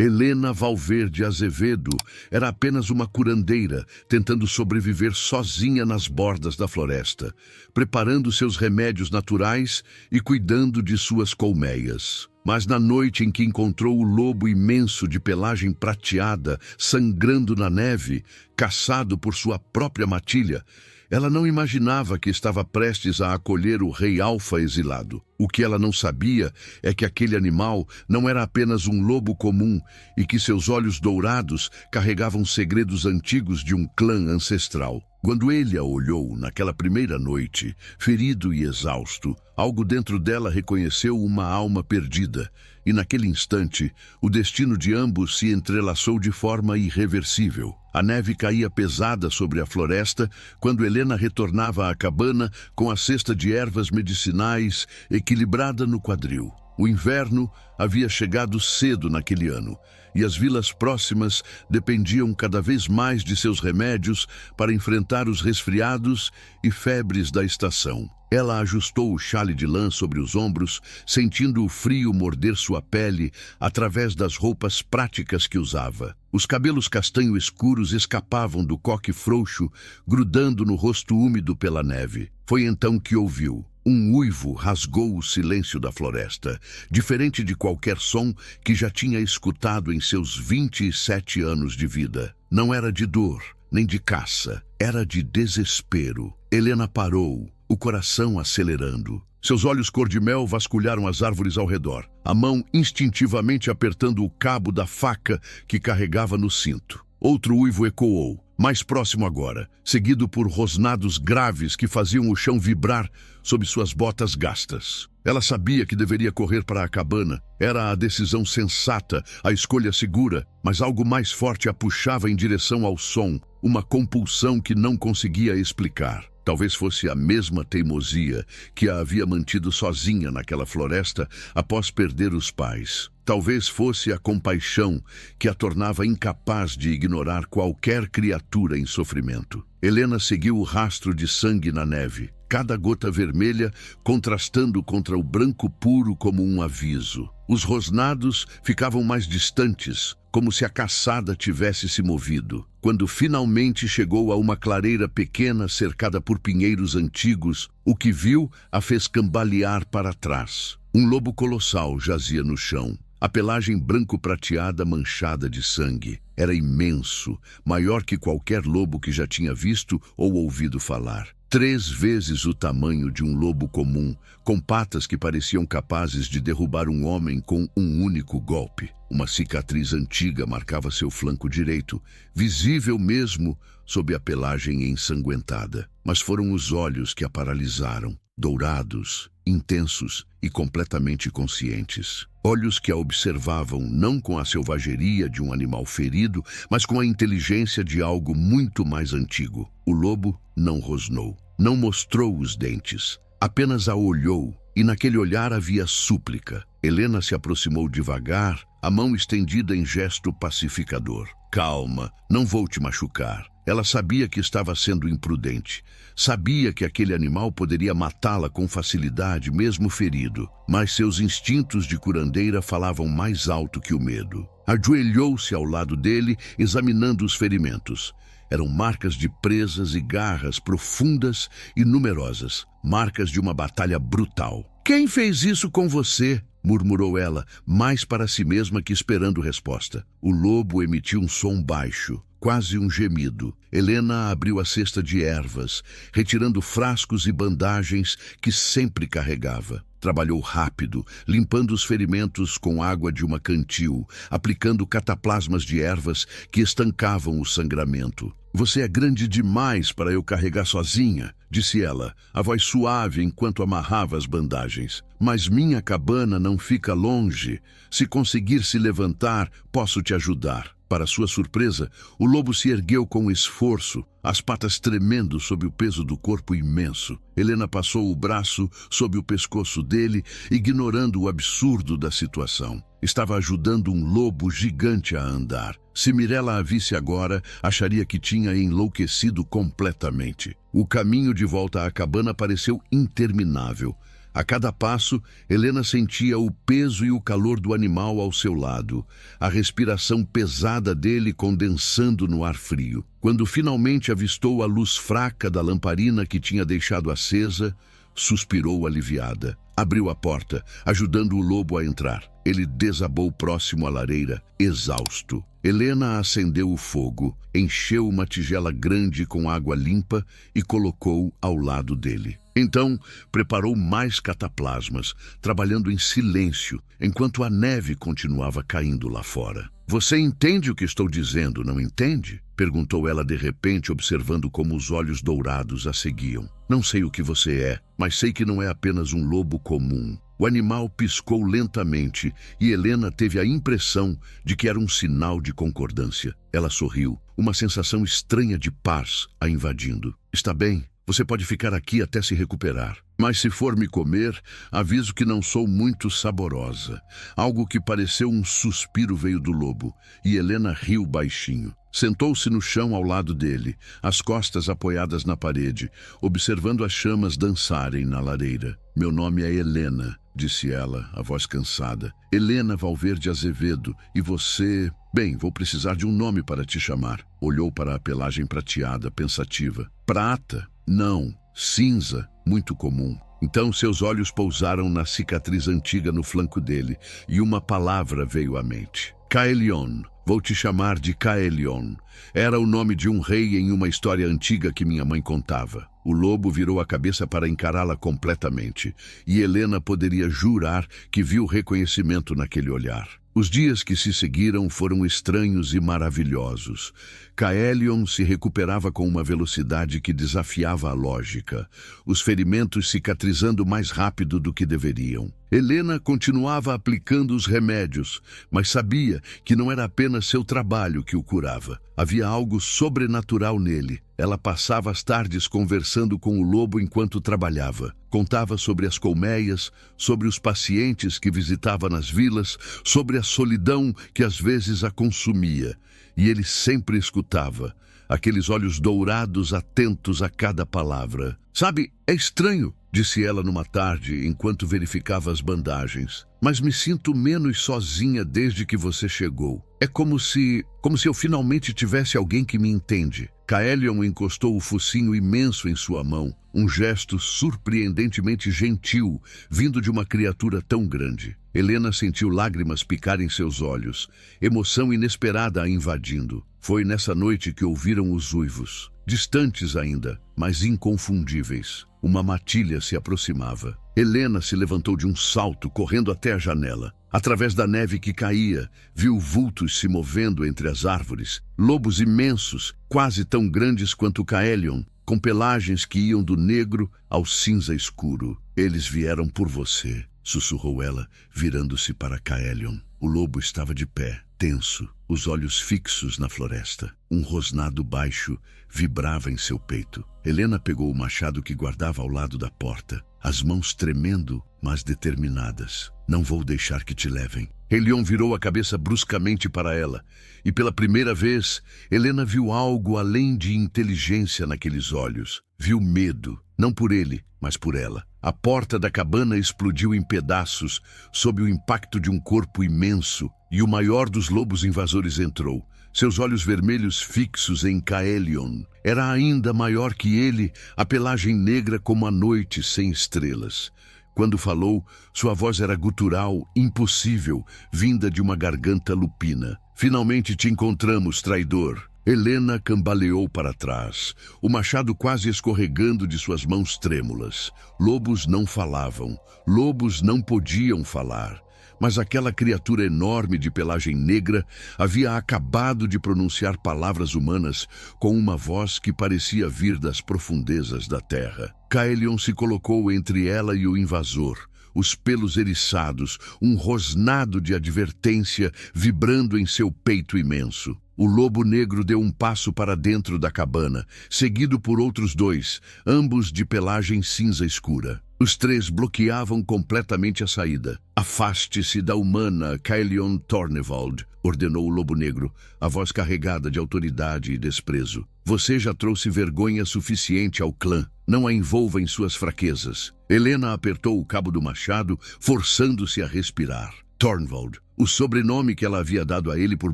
Helena Valverde Azevedo era apenas uma curandeira, tentando sobreviver sozinha nas bordas da floresta, preparando seus remédios naturais e cuidando de suas colmeias. Mas na noite em que encontrou o lobo imenso de pelagem prateada sangrando na neve, caçado por sua própria matilha, ela não imaginava que estava prestes a acolher o rei Alfa exilado. O que ela não sabia é que aquele animal não era apenas um lobo comum e que seus olhos dourados carregavam segredos antigos de um clã ancestral. Quando ele a olhou naquela primeira noite, ferido e exausto, algo dentro dela reconheceu uma alma perdida. E naquele instante, o destino de ambos se entrelaçou de forma irreversível. A neve caía pesada sobre a floresta quando Helena retornava à cabana com a cesta de ervas medicinais equilibrada no quadril. O inverno havia chegado cedo naquele ano, e as vilas próximas dependiam cada vez mais de seus remédios para enfrentar os resfriados e febres da estação. Ela ajustou o xale de lã sobre os ombros, sentindo o frio morder sua pele através das roupas práticas que usava. Os cabelos castanho escuros escapavam do coque frouxo, grudando no rosto úmido pela neve. Foi então que ouviu. Um uivo rasgou o silêncio da floresta, diferente de qualquer som que já tinha escutado em seus 27 anos de vida. Não era de dor, nem de caça, era de desespero. Helena parou, o coração acelerando. Seus olhos cor-de-mel vasculharam as árvores ao redor, a mão instintivamente apertando o cabo da faca que carregava no cinto. Outro uivo ecoou, mais próximo agora, seguido por rosnados graves que faziam o chão vibrar sob suas botas gastas. Ela sabia que deveria correr para a cabana. Era a decisão sensata, a escolha segura, mas algo mais forte a puxava em direção ao som, uma compulsão que não conseguia explicar. Talvez fosse a mesma teimosia que a havia mantido sozinha naquela floresta após perder os pais. Talvez fosse a compaixão que a tornava incapaz de ignorar qualquer criatura em sofrimento. Helena seguiu o rastro de sangue na neve, cada gota vermelha contrastando contra o branco puro como um aviso. Os rosnados ficavam mais distantes, como se a caçada tivesse se movido. Quando finalmente chegou a uma clareira pequena cercada por pinheiros antigos, o que viu a fez cambalear para trás. Um lobo colossal jazia no chão, a pelagem branco-prateada manchada de sangue. Era imenso, maior que qualquer lobo que já tinha visto ou ouvido falar. 3 vezes o tamanho de um lobo comum, com patas que pareciam capazes de derrubar um homem com um único golpe. Uma cicatriz antiga marcava seu flanco direito, visível mesmo sob a pelagem ensanguentada. Mas foram os olhos que a paralisaram, dourados, intensos e completamente conscientes. Olhos que a observavam não com a selvageria de um animal ferido, mas com a inteligência de algo muito mais antigo. O lobo não rosnou, não mostrou os dentes, apenas a olhou, e naquele olhar havia súplica. Helena se aproximou devagar, a mão estendida em gesto pacificador. Calma, não vou te machucar. Ela sabia que estava sendo imprudente. Sabia que aquele animal poderia matá-la com facilidade, mesmo ferido. Mas seus instintos de curandeira falavam mais alto que o medo. Ajoelhou-se ao lado dele, examinando os ferimentos. Eram marcas de presas e garras profundas e numerosas. Marcas de uma batalha brutal. "Quem fez isso com você?" murmurou ela, mais para si mesma que esperando resposta. O lobo emitiu um som baixo, quase um gemido. Helena abriu a cesta de ervas, retirando frascos e bandagens que sempre carregava. Trabalhou rápido, limpando os ferimentos com água de uma cantil, aplicando cataplasmas de ervas que estancavam o sangramento. "Você é grande demais para eu carregar sozinha", disse ela, a voz suave enquanto amarrava as bandagens. "Mas minha cabana não fica longe. Se conseguir se levantar, posso te ajudar." Para sua surpresa, o lobo se ergueu com esforço, as patas tremendo sob o peso do corpo imenso. Helena passou o braço sob o pescoço dele, ignorando o absurdo da situação. Estava ajudando um lobo gigante a andar. Se Mirella a visse agora, acharia que tinha enlouquecido completamente. O caminho de volta à cabana pareceu interminável. A cada passo, Helena sentia o peso e o calor do animal ao seu lado, a respiração pesada dele condensando no ar frio. Quando finalmente avistou a luz fraca da lamparina que tinha deixado acesa, suspirou aliviada. Abriu a porta, ajudando o lobo a entrar. Ele desabou próximo à lareira, exausto. Helena acendeu o fogo, encheu uma tigela grande com água limpa e colocou ao lado dele. Então, preparou mais cataplasmas, trabalhando em silêncio, enquanto a neve continuava caindo lá fora. "Você entende o que estou dizendo, não entende?" perguntou ela de repente, observando como os olhos dourados a seguiam. "Não sei o que você é, mas sei que não é apenas um lobo comum." O animal piscou lentamente e Helena teve a impressão de que era um sinal de concordância. Ela sorriu, uma sensação estranha de paz a invadindo. "Está bem, você pode ficar aqui até se recuperar. Mas se for me comer, aviso que não sou muito saborosa." Algo que pareceu um suspiro veio do lobo, e Helena riu baixinho. Sentou-se no chão ao lado dele, as costas apoiadas na parede, observando as chamas dançarem na lareira. "Meu nome é Helena", disse ela, a voz cansada. "Helena Valverde Azevedo, e você... Bem, vou precisar de um nome para te chamar." Olhou para a pelagem prateada, pensativa. "Prata? Não. Cinza, muito comum." Então seus olhos pousaram na cicatriz antiga no flanco dele, e uma palavra veio à mente. "Caelion. Vou te chamar de Caelion." Era o nome de um rei em uma história antiga que minha mãe contava. O lobo virou a cabeça para encará-la completamente, e Helena poderia jurar que viu reconhecimento naquele olhar. Os dias que se seguiram foram estranhos e maravilhosos. Caelion se recuperava com uma velocidade que desafiava a lógica, os ferimentos cicatrizando mais rápido do que deveriam. Helena continuava aplicando os remédios, mas sabia que não era apenas seu trabalho que o curava. Havia algo sobrenatural nele. Ela passava as tardes conversando com o lobo enquanto trabalhava. Contava sobre as colmeias, sobre os pacientes que visitava nas vilas, sobre a solidão que às vezes a consumia. E ele sempre escutava, aqueles olhos dourados atentos a cada palavra. "Sabe, é estranho", disse ela numa tarde enquanto verificava as bandagens. "Mas me sinto menos sozinha desde que você chegou. É como se eu finalmente tivesse alguém que me entende." Caelion encostou o focinho imenso em sua mão, um gesto surpreendentemente gentil, vindo de uma criatura tão grande. Helena sentiu lágrimas picarem seus olhos, emoção inesperada a invadindo. Foi nessa noite que ouviram os uivos, distantes ainda, mas inconfundíveis. Uma matilha se aproximava. Helena se levantou de um salto, correndo até a janela. Através da neve que caía, viu vultos se movendo entre as árvores, lobos imensos, quase tão grandes quanto Caelion, com pelagens que iam do negro ao cinza escuro. "Eles vieram por você", sussurrou ela, virando-se para Caelion. O lobo estava de pé, tenso, os olhos fixos na floresta. Um rosnado baixo vibrava em seu peito. Helena pegou o machado que guardava ao lado da porta, as mãos tremendo, mas determinadas. "Não vou deixar que te levem." Caelion virou a cabeça bruscamente para ela, e pela primeira vez, Helena viu algo além de inteligência naqueles olhos. Viu medo, não por ele, mas por ela. A porta da cabana explodiu em pedaços sob o impacto de um corpo imenso, e o maior dos lobos invasores entrou. Seus olhos vermelhos fixos em Caelion. Era ainda maior que ele, a pelagem negra como a noite sem estrelas. Quando falou, sua voz era gutural, impossível, vinda de uma garganta lupina. "Finalmente te encontramos, traidor." Helena cambaleou para trás, o machado quase escorregando de suas mãos trêmulas. Lobos não falavam, lobos não podiam falar. Mas aquela criatura enorme de pelagem negra havia acabado de pronunciar palavras humanas com uma voz que parecia vir das profundezas da terra. Caelion se colocou entre ela e o invasor, os pelos eriçados, um rosnado de advertência vibrando em seu peito imenso. O lobo negro deu um passo para dentro da cabana, seguido por outros dois, ambos de pelagem cinza escura. Os três bloqueavam completamente a saída. "Afaste-se da humana, Caelion Tornevald", ordenou o lobo negro, a voz carregada de autoridade e desprezo. Você já trouxe vergonha suficiente ao clã. Não a envolva em suas fraquezas. Helena apertou o cabo do machado, forçando-se a respirar. Tornvald, o sobrenome que ela havia dado a ele por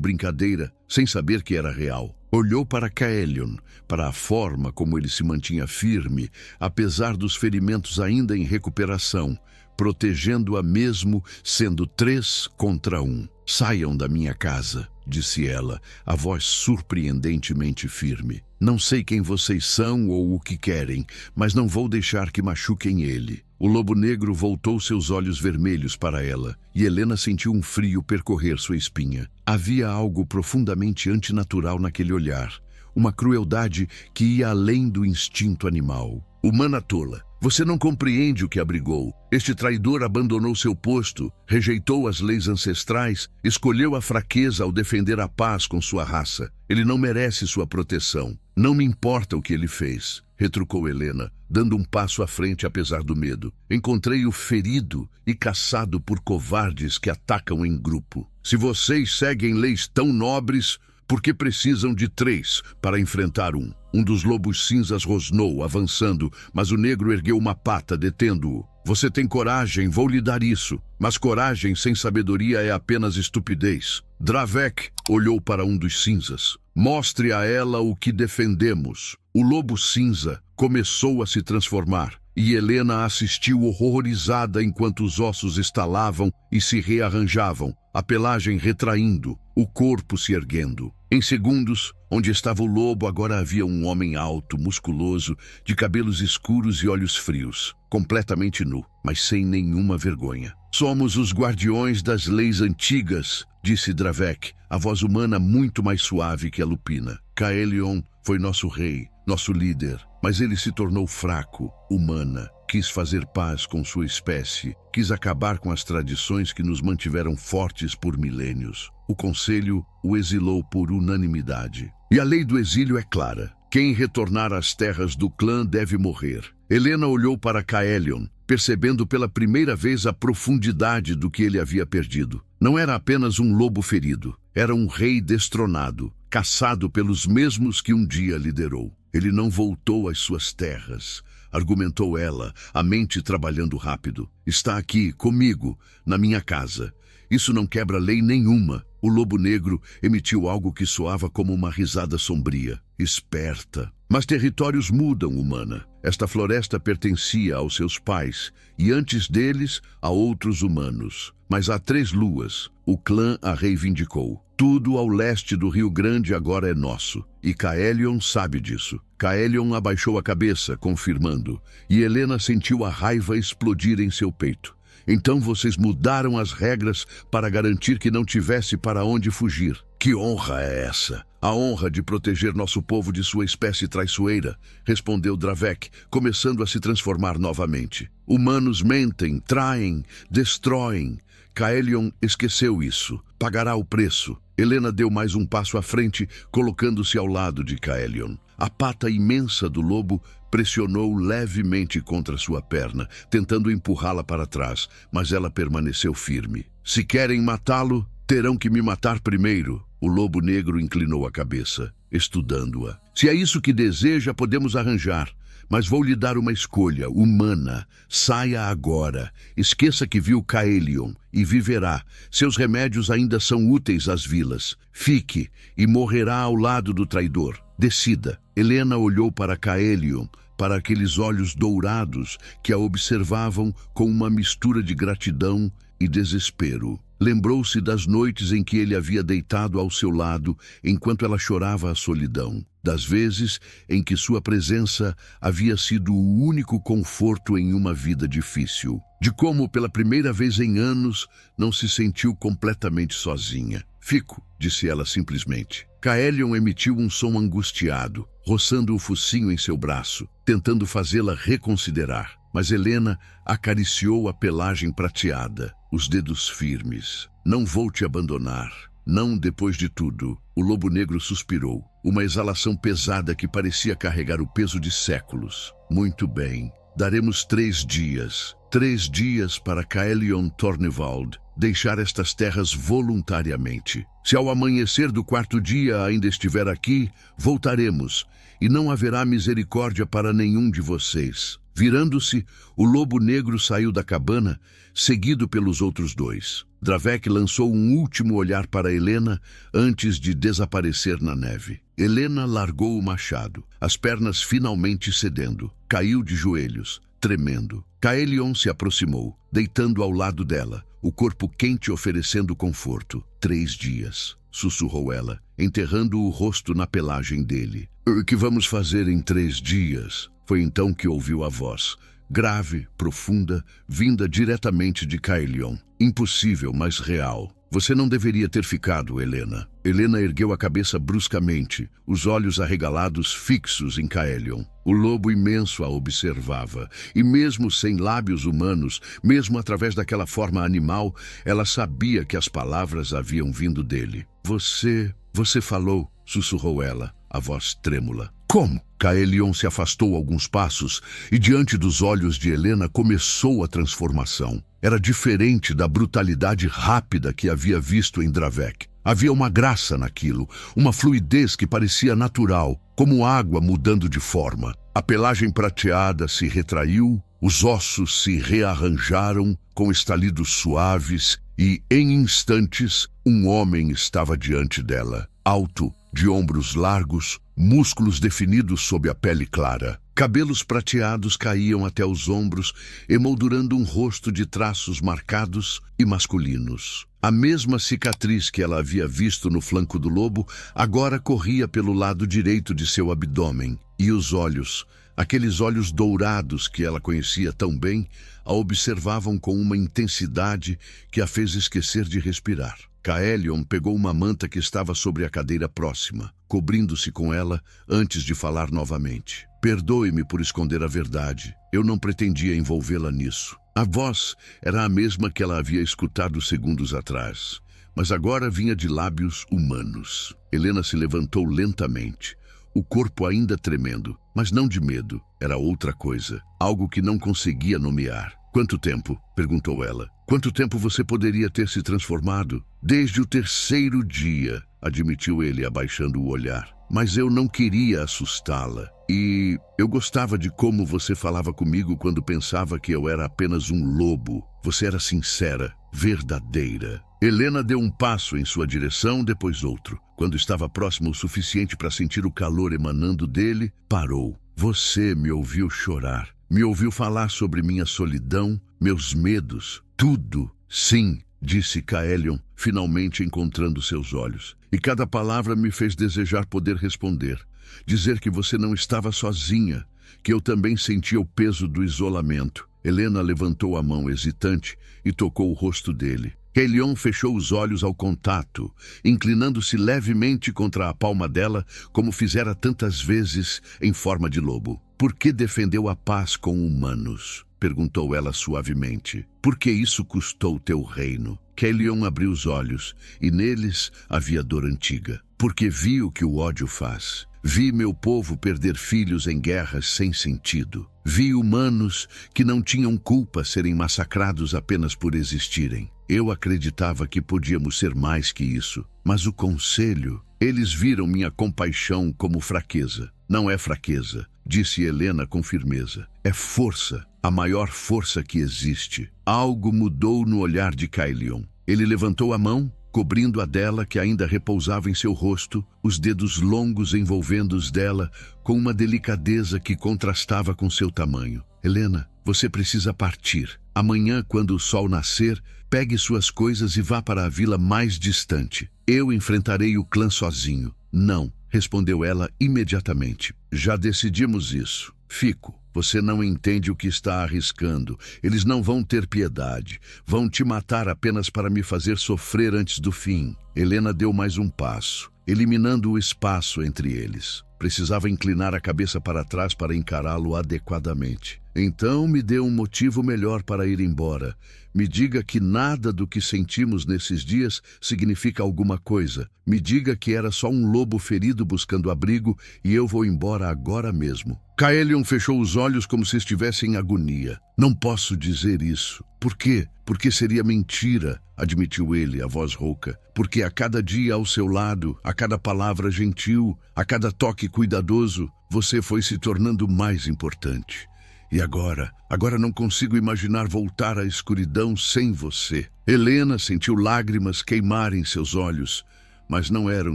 brincadeira, sem saber que era real. Olhou para Caelion, para a forma como ele se mantinha firme, apesar dos ferimentos ainda em recuperação, protegendo-a mesmo sendo 3 contra 1. Saiam da minha casa, disse ela, a voz surpreendentemente firme. Não sei quem vocês são ou o que querem, mas não vou deixar que machuquem ele. O lobo negro voltou seus olhos vermelhos para ela, e Helena sentiu um frio percorrer sua espinha. Havia algo profundamente antinatural naquele olhar, uma crueldade que ia além do instinto animal. Humana tola, você não compreende o que abrigou. Este traidor abandonou seu posto, rejeitou as leis ancestrais, escolheu a fraqueza ao defender a paz com sua raça. Ele não merece sua proteção. Não me importa o que ele fez, retrucou Helena, dando um passo à frente apesar do medo. Encontrei-o ferido e caçado por covardes que atacam em grupo. Se vocês seguem leis tão nobres, por que precisam de 3 para enfrentar um? Um dos lobos cinzas rosnou, avançando, mas o negro ergueu uma pata, detendo-o. Você tem coragem, vou lhe dar isso. Mas coragem sem sabedoria é apenas estupidez. Dravek olhou para um dos cinzas. Mostre a ela o que defendemos. O lobo cinza começou a se transformar, e Helena assistiu horrorizada enquanto os ossos estalavam e se rearranjavam, a pelagem retraindo, o corpo se erguendo. Em segundos, onde estava o lobo, agora havia um homem alto, musculoso, de cabelos escuros e olhos frios, completamente nu, mas sem nenhuma vergonha. Somos os guardiões das leis antigas, disse Dravek, a voz humana muito mais suave que a lupina. Caelion foi nosso rei, nosso líder, mas ele se tornou fraco, humana. Quis fazer paz com sua espécie, quis acabar com as tradições que nos mantiveram fortes por milênios. O conselho o exilou por unanimidade. E a lei do exílio é clara. Quem retornar às terras do clã deve morrer. Helena olhou para Caelion, percebendo pela primeira vez a profundidade do que ele havia perdido. Não era apenas um lobo ferido, era um rei destronado, caçado pelos mesmos que um dia liderou. Ele não voltou às suas terras, argumentou ela, a mente trabalhando rápido. Está aqui, comigo, na minha casa. Isso não quebra lei nenhuma. O lobo negro emitiu algo que soava como uma risada sombria. Esperta. Mas territórios mudam, humana. Esta floresta pertencia aos seus pais, e antes deles, a outros humanos. Mas há 3 luas. O clã a reivindicou. Tudo ao leste do Rio Grande agora é nosso. E Caelion sabe disso. Caelion abaixou a cabeça, confirmando. E Helena sentiu a raiva explodir em seu peito. Então vocês mudaram as regras para garantir que não tivesse para onde fugir. Que honra é essa? A honra de proteger nosso povo de sua espécie traiçoeira, respondeu Dravek, começando a se transformar novamente. Humanos mentem, traem, destroem. Caelion esqueceu isso. Pagará o preço. Helena deu mais um passo à frente, colocando-se ao lado de Caelion. A pata imensa do lobo pressionou levemente contra sua perna, tentando empurrá-la para trás, mas ela permaneceu firme. Se querem matá-lo, terão que me matar primeiro. O lobo negro inclinou a cabeça, estudando-a. Se é isso que deseja, podemos arranjar. Mas vou lhe dar uma escolha, humana. Saia agora. Esqueça que viu Caelion e viverá. Seus remédios ainda são úteis às vilas. Fique e morrerá ao lado do traidor. Decida. Helena olhou para Caelion, para aqueles olhos dourados que a observavam com uma mistura de gratidão e desespero. Lembrou-se das noites em que ele havia deitado ao seu lado enquanto ela chorava a solidão, das vezes em que sua presença havia sido o único conforto em uma vida difícil, de como, pela primeira vez em anos, não se sentiu completamente sozinha. Fico, disse ela simplesmente. Caelion emitiu um som angustiado, roçando o focinho em seu braço, tentando fazê-la reconsiderar. Mas Helena acariciou a pelagem prateada, os dedos firmes. Não vou te abandonar. Não depois de tudo. O lobo negro suspirou, uma exalação pesada que parecia carregar o peso de séculos. Muito bem. Daremos 3 dias. 3 dias para Caelion Tornvald deixar estas terras voluntariamente. Se ao amanhecer do quarto dia ainda estiver aqui, voltaremos, e não haverá misericórdia para nenhum de vocês. Virando-se, o lobo negro saiu da cabana, seguido pelos outros dois. Dravek lançou um último olhar para Helena antes de desaparecer na neve. Helena largou o machado, as pernas finalmente cedendo. Caiu de joelhos, tremendo. Caelion se aproximou, deitando ao lado dela, o corpo quente oferecendo conforto. 3 dias, sussurrou ela, enterrando o rosto na pelagem dele. O que vamos fazer em 3 dias? Foi então que ouviu a voz, grave, profunda, vinda diretamente de Caelion. Impossível, mas real. Você não deveria ter ficado, Helena. Helena ergueu a cabeça bruscamente, os olhos arregalados fixos em Caelion. O lobo imenso a observava, e mesmo sem lábios humanos, mesmo através daquela forma animal, ela sabia que as palavras haviam vindo dele. Você falou, sussurrou ela, a voz trêmula. Como? Caelion se afastou alguns passos e diante dos olhos de Helena começou a transformação. Era diferente da brutalidade rápida que havia visto em Dravek. Havia uma graça naquilo, uma fluidez que parecia natural, como água mudando de forma. A pelagem prateada se retraiu, os ossos se rearranjaram com estalidos suaves e, em instantes, um homem estava diante dela, alto, de ombros largos, músculos definidos sob a pele clara. Cabelos prateados caíam até os ombros, emoldurando um rosto de traços marcados e masculinos. A mesma cicatriz que ela havia visto no flanco do lobo agora corria pelo lado direito de seu abdômen. E os olhos, aqueles olhos dourados que ela conhecia tão bem, a observavam com uma intensidade que a fez esquecer de respirar. Caelion pegou uma manta que estava sobre a cadeira próxima, cobrindo-se com ela antes de falar novamente. Perdoe-me por esconder a verdade. Eu não pretendia envolvê-la nisso. A voz era a mesma que ela havia escutado segundos atrás, mas agora vinha de lábios humanos. Helena se levantou lentamente, o corpo ainda tremendo, mas não de medo. Era outra coisa, algo que não conseguia nomear. Quanto tempo? Perguntou ela. Quanto tempo você poderia ter se transformado? Desde o 3º dia, admitiu ele, abaixando o olhar. Mas eu não queria assustá-la. E eu gostava de como você falava comigo quando pensava que eu era apenas um lobo. Você era sincera, verdadeira. Helena deu um passo em sua direção, depois outro. Quando estava próximo o suficiente para sentir o calor emanando dele, parou. Você me ouviu chorar. Me ouviu falar sobre minha solidão, meus medos, tudo. Sim, disse Caelion, finalmente encontrando seus olhos. E cada palavra me fez desejar poder responder. Dizer que você não estava sozinha, que eu também sentia o peso do isolamento. Helena levantou a mão hesitante e tocou o rosto dele. Caelion fechou os olhos ao contato, inclinando-se levemente contra a palma dela, como fizera tantas vezes em forma de lobo. Por que defendeu a paz com humanos? Perguntou ela suavemente. Por que isso custou teu reino? Caelion abriu os olhos, e neles havia dor antiga. Porque vi o que o ódio faz. Vi meu povo perder filhos em guerras sem sentido. Vi humanos que não tinham culpa serem massacrados apenas por existirem. Eu acreditava que podíamos ser mais que isso. Mas o conselho, eles viram minha compaixão como fraqueza. Não é fraqueza, disse Helena com firmeza. É força, a maior força que existe. Algo mudou no olhar de Caelion. Ele levantou a mão, cobrindo a dela que ainda repousava em seu rosto, os dedos longos envolvendo os dela com uma delicadeza que contrastava com seu tamanho. Helena, você precisa partir. Amanhã, quando o sol nascer, pegue suas coisas e vá para a vila mais distante. Eu enfrentarei o clã sozinho. Não, respondeu ela imediatamente. Já decidimos isso. Fico. Você não entende o que está arriscando. Eles não vão ter piedade. Vão te matar apenas para me fazer sofrer antes do fim. Helena deu mais um passo, eliminando o espaço entre eles. Precisava inclinar a cabeça para trás para encará-lo adequadamente. Então me dê um motivo melhor para ir embora. Me diga que nada do que sentimos nesses dias significa alguma coisa. Me diga que era só um lobo ferido buscando abrigo e eu vou embora agora mesmo. Caelion fechou os olhos como se estivesse em agonia. Não posso dizer isso. Por quê? Porque seria mentira, admitiu ele, a voz rouca. Porque a cada dia ao seu lado, a cada palavra gentil, a cada toque cuidadoso, você foi se tornando mais importante. E agora não consigo imaginar voltar à escuridão sem você. Helena sentiu lágrimas queimarem seus olhos, mas não eram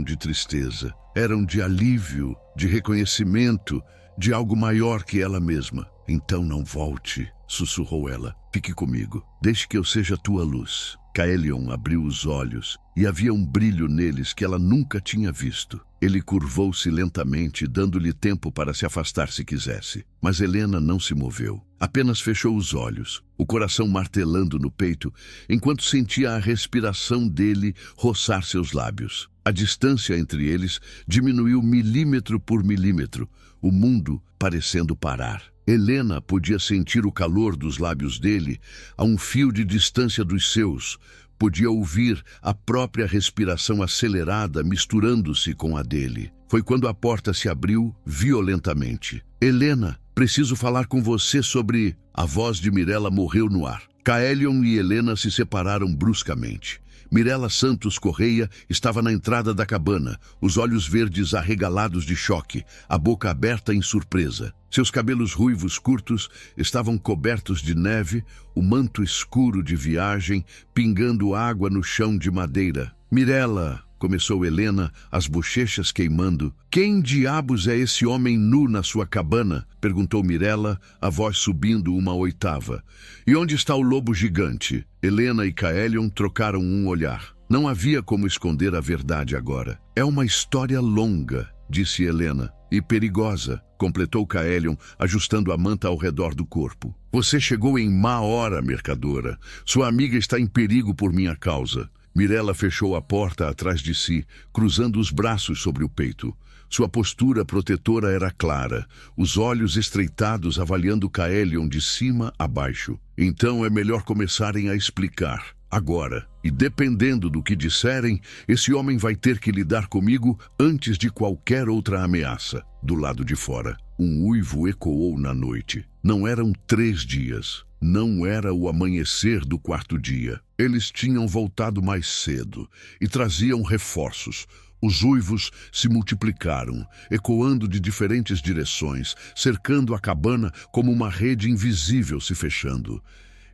de tristeza. Eram de alívio, de reconhecimento, de algo maior que ela mesma. Então não volte, sussurrou ela. Fique comigo. Deixe que eu seja tua luz. Caelion abriu os olhos e havia um brilho neles que ela nunca tinha visto. Ele curvou-se lentamente, dando-lhe tempo para se afastar se quisesse. Mas Helena não se moveu. Apenas fechou os olhos, o coração martelando no peito, enquanto sentia a respiração dele roçar seus lábios. A distância entre eles diminuiu milímetro por milímetro, o mundo parecendo parar. Helena podia sentir o calor dos lábios dele a um fio de distância dos seus. Podia ouvir a própria respiração acelerada misturando-se com a dele. Foi quando a porta se abriu violentamente. Helena, preciso falar com você sobre... A voz de Mirella morreu no ar. Caelion e Helena se separaram bruscamente. Mirella Santos Correia estava na entrada da cabana, os olhos verdes arregalados de choque, a boca aberta em surpresa. Seus cabelos ruivos curtos estavam cobertos de neve, o manto escuro de viagem, pingando água no chão de madeira. Mirella, começou Helena, as bochechas queimando. Quem diabos é esse homem nu na sua cabana? Perguntou Mirella, a voz subindo uma oitava. E onde está o lobo gigante? Helena e Caelion trocaram um olhar. Não havia como esconder a verdade agora. É uma história longa, disse Helena. E perigosa, completou Caelion, ajustando a manta ao redor do corpo. Você chegou em má hora, mercadora. Sua amiga está em perigo por minha causa. Mirella fechou a porta atrás de si, cruzando os braços sobre o peito. Sua postura protetora era clara, os olhos estreitados avaliando Caelion de cima a baixo. Então é melhor começarem a explicar, agora. E dependendo do que disserem, esse homem vai ter que lidar comigo antes de qualquer outra ameaça. Do lado de fora, um uivo ecoou na noite. Não eram 3 dias. Não era o amanhecer do 4º dia. Eles tinham voltado mais cedo e traziam reforços. Os uivos se multiplicaram, ecoando de diferentes direções, cercando a cabana como uma rede invisível se fechando.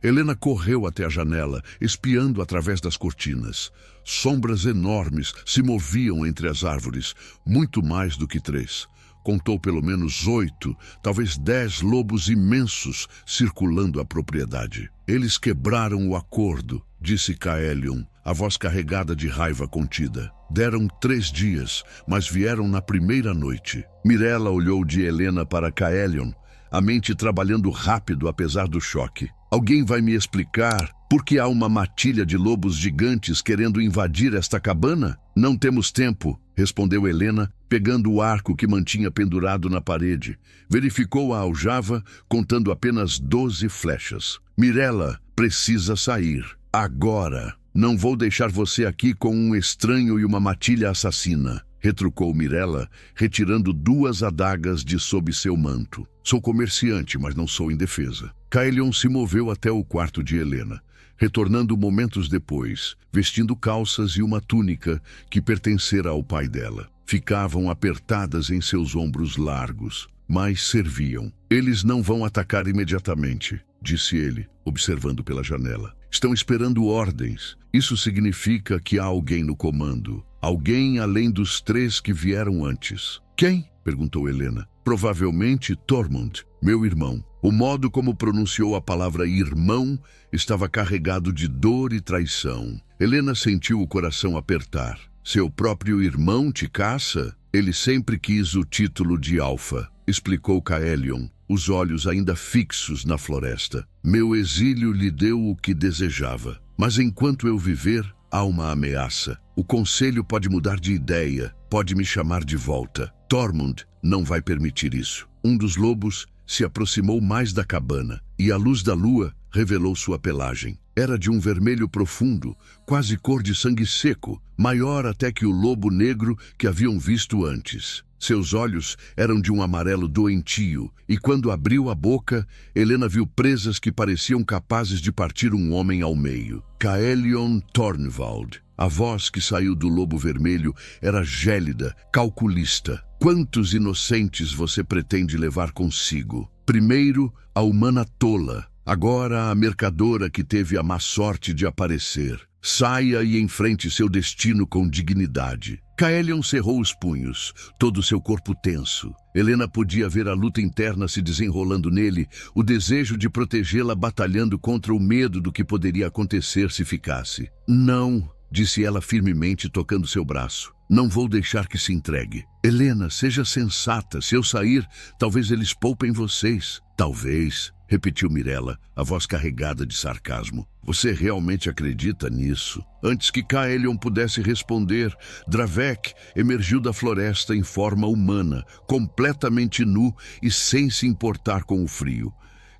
Helena correu até a janela, espiando através das cortinas. Sombras enormes se moviam entre as árvores, muito mais do que 3. Contou pelo menos 8, talvez 10 lobos imensos circulando a propriedade. Eles quebraram o acordo, disse Caelion, a voz carregada de raiva contida. Deram 3 dias, mas vieram na primeira noite. Mirella olhou de Helena para Caelion, a mente trabalhando rápido apesar do choque. Alguém vai me explicar por que há uma matilha de lobos gigantes querendo invadir esta cabana? Não temos tempo, respondeu Helena, pegando o arco que mantinha pendurado na parede. Verificou a aljava, contando apenas 12 flechas. Mirella precisa sair. Agora. Não vou deixar você aqui com um estranho e uma matilha assassina, retrucou Mirella, retirando 2 adagas de sob seu manto. Sou comerciante, mas não sou indefesa. Caelion se moveu até o quarto de Helena, retornando momentos depois, vestindo calças e uma túnica que pertencera ao pai dela. Ficavam apertadas em seus ombros largos, mas serviam. Eles não vão atacar imediatamente, disse ele, observando pela janela. Estão esperando ordens. Isso significa que há alguém no comando. Alguém além dos 3 que vieram antes. Quem? Perguntou Helena. Provavelmente Tormund, meu irmão. O modo como pronunciou a palavra irmão estava carregado de dor e traição. Helena sentiu o coração apertar. Seu próprio irmão te caça? Ele sempre quis o título de Alfa, explicou Caelion, os olhos ainda fixos na floresta. Meu exílio lhe deu o que desejava. Mas enquanto eu viver, há uma ameaça. O conselho pode mudar de ideia, pode me chamar de volta. Tormund não vai permitir isso. Um dos lobos se aproximou mais da cabana, e a luz da lua revelou sua pelagem. Era de um vermelho profundo, quase cor de sangue seco, maior até que o lobo negro que haviam visto antes. Seus olhos eram de um amarelo doentio, e quando abriu a boca, Helena viu presas que pareciam capazes de partir um homem ao meio. Caelion Tornvald. A voz que saiu do lobo vermelho era gélida, calculista. Quantos inocentes você pretende levar consigo? Primeiro, a humana tola. Agora, a mercadora que teve a má sorte de aparecer. Saia e enfrente seu destino com dignidade. Caelion cerrou os punhos, todo seu corpo tenso. Helena podia ver a luta interna se desenrolando nele, o desejo de protegê-la batalhando contra o medo do que poderia acontecer se ficasse. Não, disse ela firmemente, tocando seu braço. Não vou deixar que se entregue. Helena, seja sensata. Se eu sair, talvez eles poupem vocês. Talvez, repetiu Mirella, a voz carregada de sarcasmo. Você realmente acredita nisso? Antes que Caelion pudesse responder, Dravek emergiu da floresta em forma humana, completamente nu e sem se importar com o frio.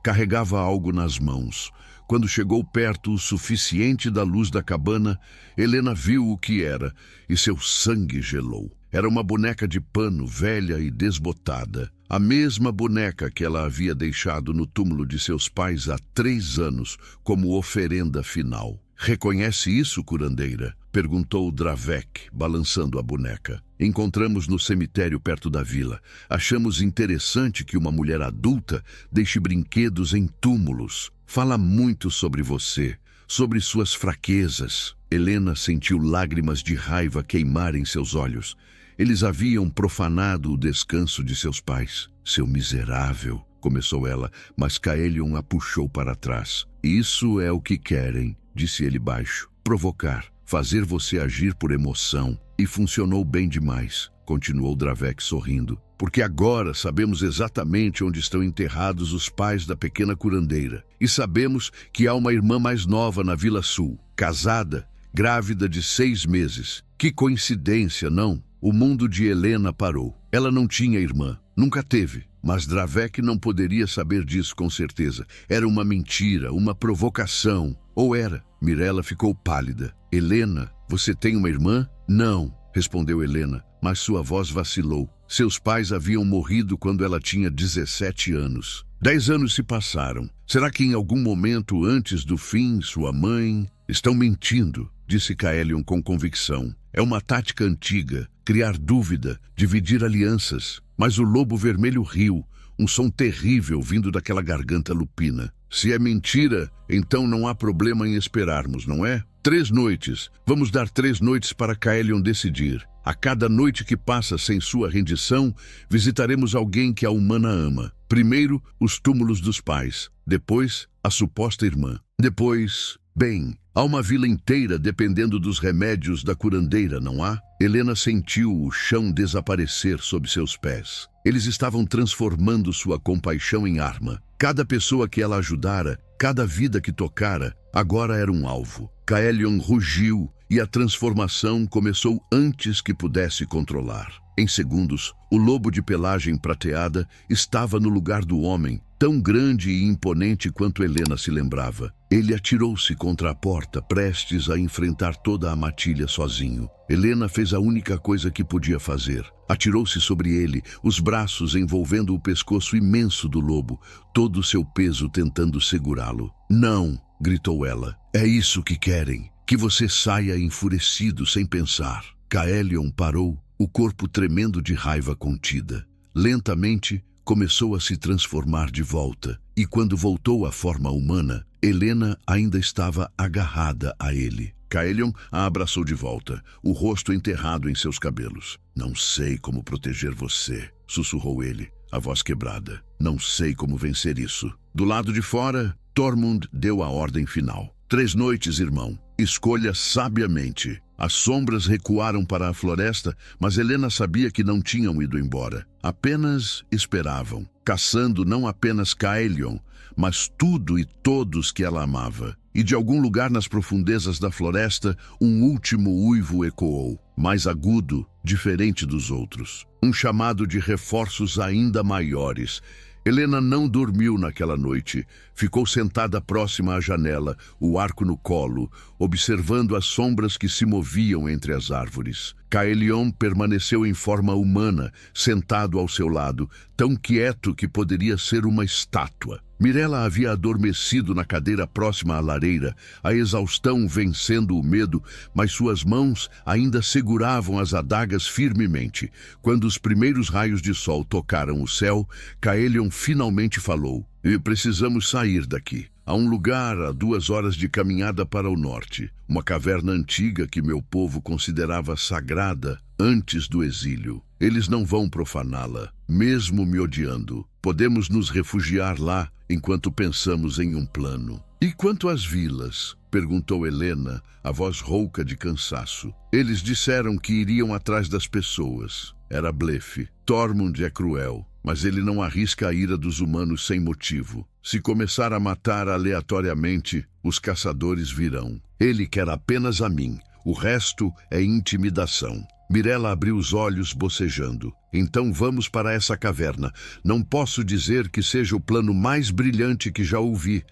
Carregava algo nas mãos. Quando chegou perto o suficiente da luz da cabana, Helena viu o que era e seu sangue gelou. Era uma boneca de pano, velha e desbotada. A mesma boneca que ela havia deixado no túmulo de seus pais há 3 anos, como oferenda final. Reconhece isso, curandeira? Perguntou Dravek, balançando a boneca. Encontramos no cemitério perto da vila. Achamos interessante que uma mulher adulta deixe brinquedos em túmulos. Fala muito sobre você, sobre suas fraquezas. Helena sentiu lágrimas de raiva queimar em seus olhos. Eles haviam profanado o descanso de seus pais. Seu miserável, começou ela, mas Caelion a puxou para trás. Isso é o que querem, disse ele baixo. Provocar, fazer você agir por emoção. E funcionou bem demais, continuou Dravek sorrindo. Porque agora sabemos exatamente onde estão enterrados os pais da pequena curandeira. E sabemos que há uma irmã mais nova na Vila Sul, casada, grávida de 6 meses. Que coincidência, não? O mundo de Helena parou. Ela não tinha irmã, nunca teve. Mas Dravek não poderia saber disso com certeza. Era uma mentira, uma provocação. Ou era? Mirella ficou pálida. Helena, você tem uma irmã? Não, respondeu Helena, mas sua voz vacilou. Seus pais haviam morrido quando ela tinha 17 anos. 10 anos se passaram. Será que em algum momento antes do fim, sua mãe... Estão mentindo, disse Caelion com convicção. É uma tática antiga, criar dúvida, dividir alianças. Mas o lobo vermelho riu, um som terrível vindo daquela garganta lupina. Se é mentira, então não há problema em esperarmos, não é? 3 noites. Vamos dar 3 noites para Caelion decidir. A cada noite que passa sem sua rendição, visitaremos alguém que a humana ama. Primeiro, os túmulos dos pais. Depois, a suposta irmã. Depois, bem, há uma vila inteira dependendo dos remédios da curandeira, não há? Helena sentiu o chão desaparecer sob seus pés. Eles estavam transformando sua compaixão em arma. Cada pessoa que ela ajudara, cada vida que tocara, agora era um alvo. Caelion rugiu e a transformação começou antes que pudesse controlar. Em segundos, o lobo de pelagem prateada estava no lugar do homem, tão grande e imponente quanto Helena se lembrava. Ele atirou-se contra a porta, prestes a enfrentar toda a matilha sozinho. Helena fez a única coisa que podia fazer. Atirou-se sobre ele, os braços envolvendo o pescoço imenso do lobo, todo o seu peso tentando segurá-lo. Não, gritou ela. É isso que querem, que você saia enfurecido sem pensar. Caelion parou, o corpo tremendo de raiva contida. Lentamente, começou a se transformar de volta, e quando voltou à forma humana, Helena ainda estava agarrada a ele. Caelion a abraçou de volta, o rosto enterrado em seus cabelos. Não sei como proteger você, sussurrou ele, a voz quebrada. Não sei como vencer isso. Do lado de fora, Tormund deu a ordem final. 3 noites, irmão. Escolha sabiamente. As sombras recuaram para a floresta, mas Helena sabia que não tinham ido embora. Apenas esperavam, caçando não apenas Caelion, mas tudo e todos que ela amava. E de algum lugar nas profundezas da floresta, um último uivo ecoou, mais agudo, diferente dos outros. Um chamado de reforços ainda maiores. Helena não dormiu naquela noite. Ficou sentada próxima à janela, o arco no colo, observando as sombras que se moviam entre as árvores. Caelion permaneceu em forma humana, sentado ao seu lado, tão quieto que poderia ser uma estátua. Mirella havia adormecido na cadeira próxima à lareira, a exaustão vencendo o medo, mas suas mãos ainda seguravam as adagas firmemente. Quando os primeiros raios de sol tocaram o céu, Caelion finalmente falou: "E precisamos sair daqui. Há um lugar a 2 horas de caminhada para o norte, uma caverna antiga que meu povo considerava sagrada antes do exílio. Eles não vão profaná-la, mesmo me odiando. Podemos nos refugiar lá enquanto pensamos em um plano." "E quanto às vilas?" perguntou Helena, a voz rouca de cansaço. "Eles disseram que iriam atrás das pessoas. Era blefe. Tormund é cruel, mas ele não arrisca a ira dos humanos sem motivo. Se começar a matar aleatoriamente, os caçadores virão. Ele quer apenas a mim. O resto é intimidação." Mirella abriu os olhos, bocejando. "Então vamos para essa caverna. Não posso dizer que seja o plano mais brilhante que já ouvi,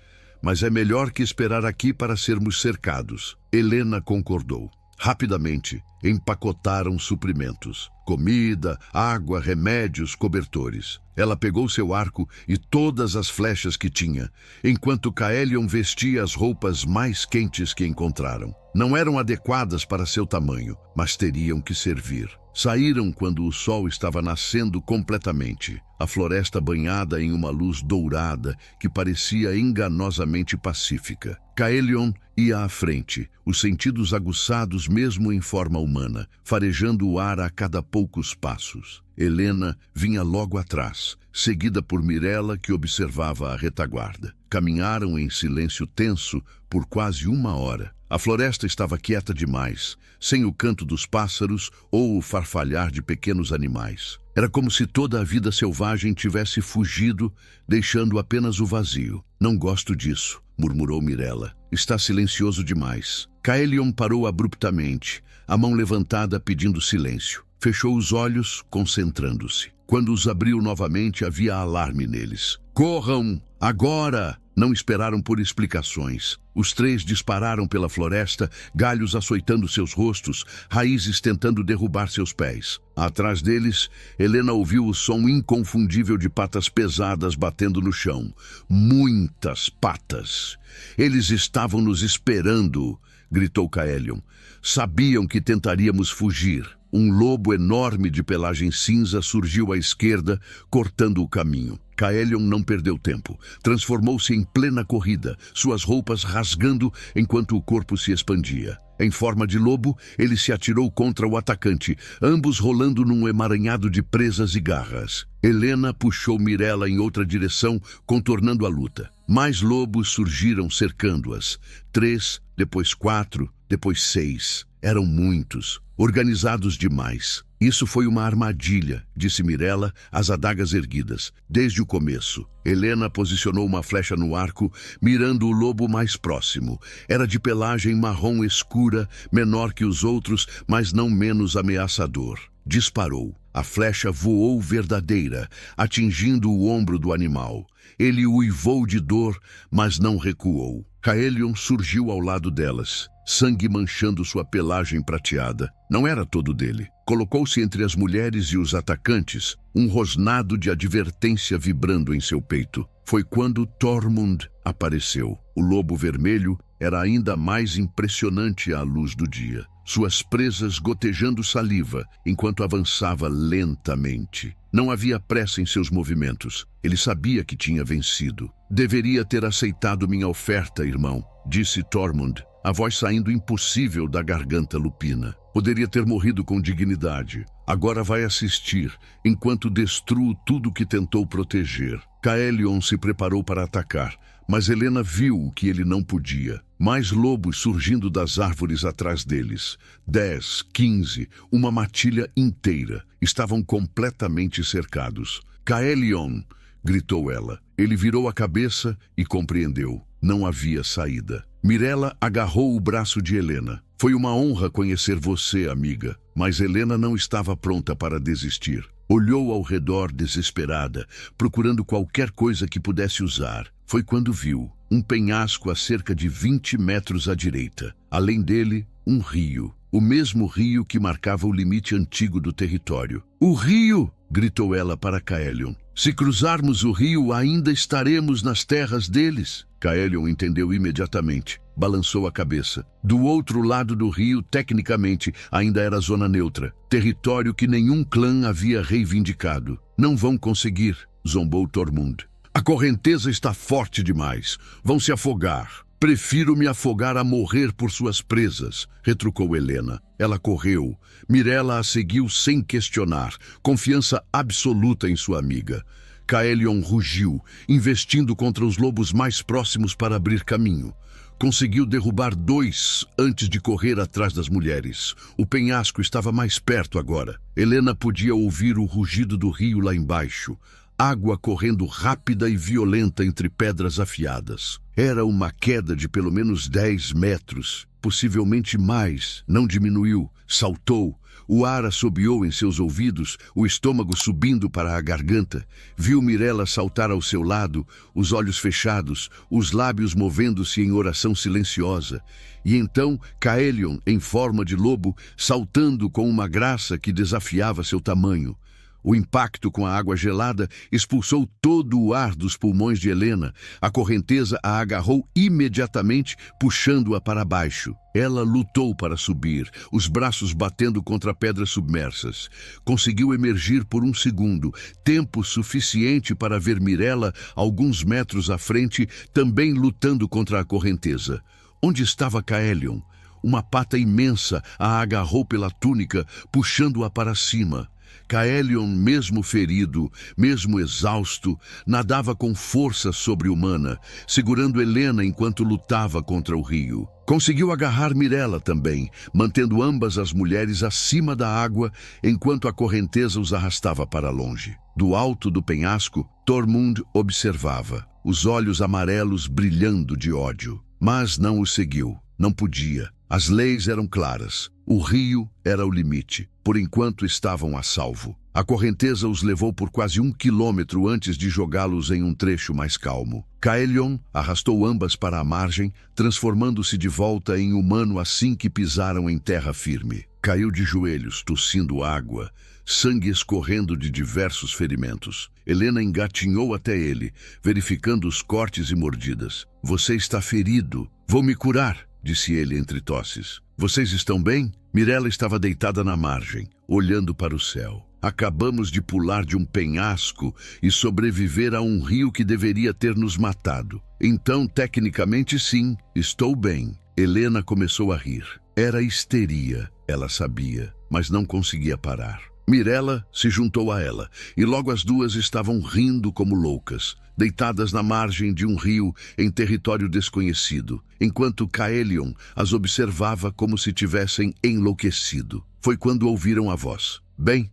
mas é melhor que esperar aqui para sermos cercados." Helena concordou. Rapidamente, empacotaram suprimentos. Comida, água, remédios, cobertores. Ela pegou seu arco e todas as flechas que tinha, enquanto Caelion vestia as roupas mais quentes que encontraram. Não eram adequadas para seu tamanho, mas teriam que servir. Saíram quando o sol estava nascendo completamente, a floresta banhada em uma luz dourada que parecia enganosamente pacífica. Caelion ia à frente, os sentidos aguçados mesmo em forma humana, farejando o ar a cada poucos passos. Helena vinha logo atrás, seguida por Mirella, que observava a retaguarda. Caminharam em silêncio tenso por quase 1 hora. A floresta estava quieta demais, sem o canto dos pássaros ou o farfalhar de pequenos animais. Era como se toda a vida selvagem tivesse fugido, deixando apenas o vazio. "Não gosto disso", murmurou Mirella. "Está silencioso demais." Caelion parou abruptamente, a mão levantada pedindo silêncio. Fechou os olhos, concentrando-se. Quando os abriu novamente, havia alarme neles. "Corram! Agora!" Não esperaram por explicações. Os 3 dispararam pela floresta, galhos açoitando seus rostos, raízes tentando derrubar seus pés. Atrás deles, Helena ouviu o som inconfundível de patas pesadas batendo no chão. Muitas patas. "Eles estavam nos esperando", gritou Caelion. "Sabiam que tentaríamos fugir." Um lobo enorme de pelagem cinza surgiu à esquerda, cortando o caminho. Caelion não perdeu tempo. Transformou-se em plena corrida, suas roupas rasgando enquanto o corpo se expandia. Em forma de lobo, ele se atirou contra o atacante, ambos rolando num emaranhado de presas e garras. Helena puxou Mirella em outra direção, contornando a luta. Mais lobos surgiram cercando-as. 3, depois 4, depois 6. Eram muitos, organizados demais. "Isso foi uma armadilha", disse Mirella, as adagas erguidas. Desde o começo, Helena posicionou uma flecha no arco, mirando o lobo mais próximo. Era de pelagem marrom escura, menor que os outros, mas não menos ameaçador. Disparou. A flecha voou verdadeira, atingindo o ombro do animal. Ele uivou de dor, mas não recuou. Caelion surgiu ao lado delas, sangue manchando sua pelagem prateada. Não era todo dele. Colocou-se entre as mulheres e os atacantes, um rosnado de advertência vibrando em seu peito. Foi quando Tormund apareceu. O lobo vermelho era ainda mais impressionante à luz do dia. Suas presas gotejando saliva, enquanto avançava lentamente. Não havia pressa em seus movimentos. Ele sabia que tinha vencido. "Deveria ter aceitado minha oferta, irmão", disse Tormund, a voz saindo impossível da garganta lupina. "Poderia ter morrido com dignidade. Agora vai assistir, enquanto destruo tudo que tentou proteger." Caelion se preparou para atacar, mas Helena viu o que ele não podia. Mais lobos surgindo das árvores atrás deles. 10, 15, uma matilha inteira. Estavam completamente cercados. "Caelion!" gritou ela. Ele virou a cabeça e compreendeu. Não havia saída. Mirella agarrou o braço de Helena. Foi uma honra conhecer você, amiga. Mas Helena não estava pronta para desistir. Olhou ao redor desesperada, procurando qualquer coisa que pudesse usar. Foi quando viu um penhasco a cerca de 20 metros à direita. Além dele, um rio. O mesmo rio que marcava o limite antigo do território. "O rio!" gritou ela para Caelion. "Se cruzarmos o rio, ainda estaremos nas terras deles." Caelion entendeu imediatamente. Balançou a cabeça. Do outro lado do rio, tecnicamente, ainda era zona neutra. Território que nenhum clã havia reivindicado. "Não vão conseguir", zombou Tormund. "A correnteza está forte demais. Vão se afogar." "Prefiro me afogar a morrer por suas presas", retrucou Helena. Ela correu. Mirella a seguiu sem questionar, confiança absoluta em sua amiga. Caelion rugiu, investindo contra os lobos mais próximos para abrir caminho. Conseguiu derrubar 2 antes de correr atrás das mulheres. O penhasco estava mais perto agora. Helena podia ouvir o rugido do rio lá embaixo. Água correndo rápida e violenta entre pedras afiadas. Era uma queda de pelo menos 10 metros, possivelmente mais. Não diminuiu, saltou. O ar assobiou em seus ouvidos, o estômago subindo para a garganta. Viu Mirella saltar ao seu lado, os olhos fechados, os lábios movendo-se em oração silenciosa. E então Caelion, em forma de lobo, saltando com uma graça que desafiava seu tamanho. O impacto com a água gelada expulsou todo o ar dos pulmões de Helena. A correnteza a agarrou imediatamente, puxando-a para baixo. Ela lutou para subir, os braços batendo contra pedras submersas. Conseguiu emergir por um segundo, tempo suficiente para ver Mirella, alguns metros à frente, também lutando contra a correnteza. Onde estava Caelion? Uma pata imensa a agarrou pela túnica, puxando-a para cima. Caelion, mesmo ferido, mesmo exausto, nadava com força sobre-humana, segurando Helena enquanto lutava contra o rio. Conseguiu agarrar Mirella também, mantendo ambas as mulheres acima da água, enquanto a correnteza os arrastava para longe. Do alto do penhasco, Tormund observava, os olhos amarelos brilhando de ódio. Mas não os seguiu. Não podia. As leis eram claras. O rio era o limite. Por enquanto estavam a salvo. A correnteza os levou por quase 1 quilômetro antes de jogá-los em um trecho mais calmo. Caelion arrastou ambas para a margem, transformando-se de volta em humano assim que pisaram em terra firme. Caiu de joelhos, tossindo água, sangue escorrendo de diversos ferimentos. Helena engatinhou até ele, verificando os cortes e mordidas. "Você está ferido. Vou me curar", disse ele entre tosses. "Vocês estão bem?" Mirella estava deitada na margem, olhando para o céu. "Acabamos de pular de um penhasco e sobreviver a um rio que deveria ter nos matado. Então, tecnicamente sim, estou bem." Helena começou a rir. Era histeria, ela sabia, mas não conseguia parar. Mirella se juntou a ela, e logo as duas estavam rindo como loucas, deitadas na margem de um rio em território desconhecido, enquanto Caelion as observava como se tivessem enlouquecido. Foi quando ouviram a voz. Bem,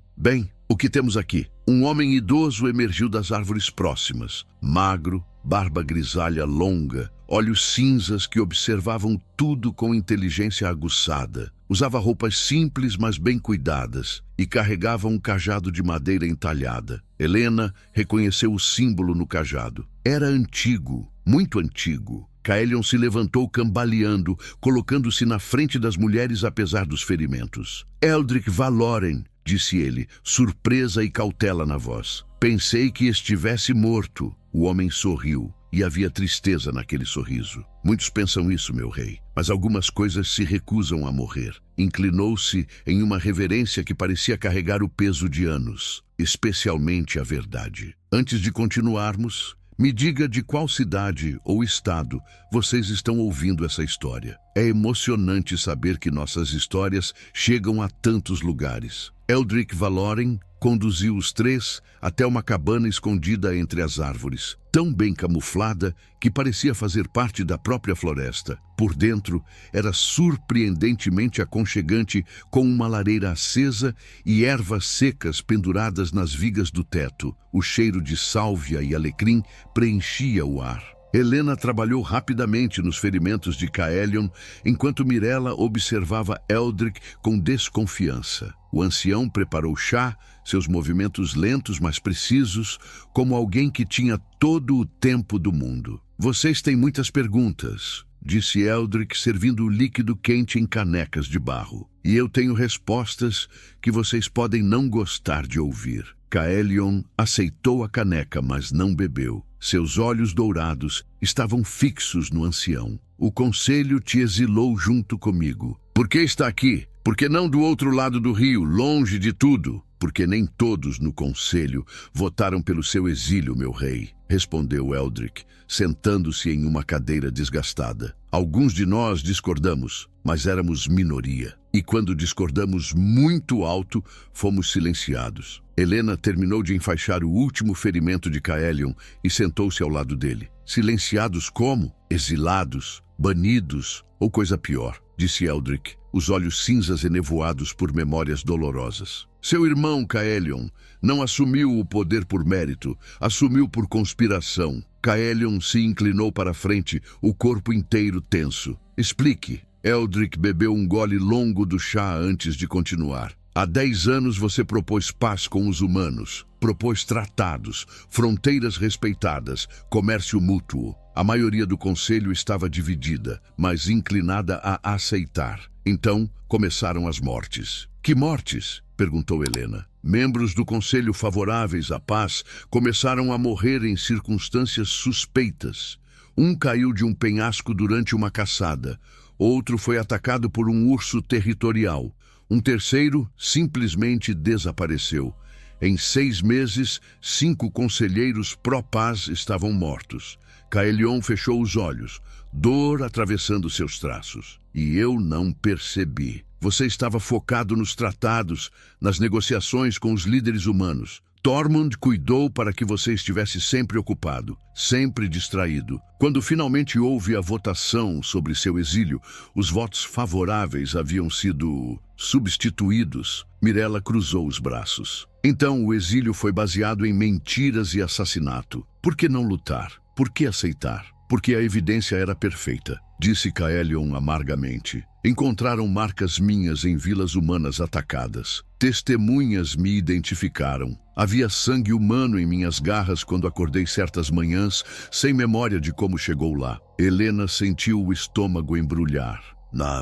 o que temos aqui?" Um homem idoso emergiu das árvores próximas, magro, barba grisalha longa, olhos cinzas que observavam tudo com inteligência aguçada. Usava roupas simples, mas bem cuidadas, e carregava um cajado de madeira entalhada. Helena reconheceu o símbolo no cajado. Era antigo, muito antigo. Caelion se levantou cambaleando, colocando-se na frente das mulheres apesar dos ferimentos. "Eldric Valóren", disse ele, surpresa e cautela na voz. "Pensei que estivesse morto." O homem sorriu, e havia tristeza naquele sorriso. "Muitos pensam isso, meu rei, mas algumas coisas se recusam a morrer." Inclinou-se em uma reverência que parecia carregar o peso de anos, especialmente a verdade. "Antes de continuarmos, me diga de qual cidade ou estado vocês estão ouvindo essa história. É emocionante saber que nossas histórias chegam a tantos lugares." Eldric Valóren conduziu os 3 até uma cabana escondida entre as árvores, tão bem camuflada que parecia fazer parte da própria floresta. Por dentro, era surpreendentemente aconchegante, com uma lareira acesa e ervas secas penduradas nas vigas do teto. O cheiro de sálvia e alecrim preenchia o ar. Helena trabalhou rapidamente nos ferimentos de Caelion, enquanto Mirella observava Eldrick com desconfiança. O ancião preparou chá, seus movimentos lentos, mas precisos, como alguém que tinha todo o tempo do mundo. Vocês têm muitas perguntas, disse Eldrick, servindo o líquido quente em canecas de barro. E eu tenho respostas que vocês podem não gostar de ouvir. Caelion aceitou a caneca, mas não bebeu. Seus olhos dourados estavam fixos no ancião. O conselho te exilou junto comigo. Por que está aqui? Por que não do outro lado do rio, longe de tudo? Porque nem todos no conselho votaram pelo seu exílio, meu rei, respondeu Eldrick, sentando-se em uma cadeira desgastada. Alguns de nós discordamos, mas éramos minoria. E quando discordamos muito alto, fomos silenciados. Helena terminou de enfaixar o último ferimento de Caelion e sentou-se ao lado dele. Silenciados como? Exilados, banidos ou coisa pior, disse Eldrick, os olhos cinzas enevoados por memórias dolorosas. Seu irmão Caelion não assumiu o poder por mérito, assumiu por conspiração. Caelion se inclinou para a frente, o corpo inteiro tenso. Explique. Eldrick bebeu um gole longo do chá antes de continuar. Há 10 anos você propôs paz com os humanos, propôs tratados, fronteiras respeitadas, comércio mútuo. A maioria do conselho estava dividida, mas inclinada a aceitar. Então, começaram as mortes. Que mortes? Perguntou Helena. Membros do conselho favoráveis à paz começaram a morrer em circunstâncias suspeitas. Um caiu de um penhasco durante uma caçada. Outro foi atacado por um urso territorial. Um terceiro simplesmente desapareceu. Em 6 meses, 5 conselheiros pró-paz estavam mortos. Caelion fechou os olhos, dor atravessando seus traços. E eu não percebi. Você estava focado nos tratados, nas negociações com os líderes humanos. Tormund cuidou para que você estivesse sempre ocupado, sempre distraído. Quando finalmente houve a votação sobre seu exílio, os votos favoráveis haviam sido substituídos. Mirella cruzou os braços. Então o exílio foi baseado em mentiras e assassinato. Por que não lutar? Por que aceitar? Porque a evidência era perfeita, disse Caelion amargamente. Encontraram marcas minhas em vilas humanas atacadas. Testemunhas me identificaram. Havia sangue humano em minhas garras quando acordei certas manhãs, sem memória de como chegou lá. Helena sentiu o estômago embrulhar.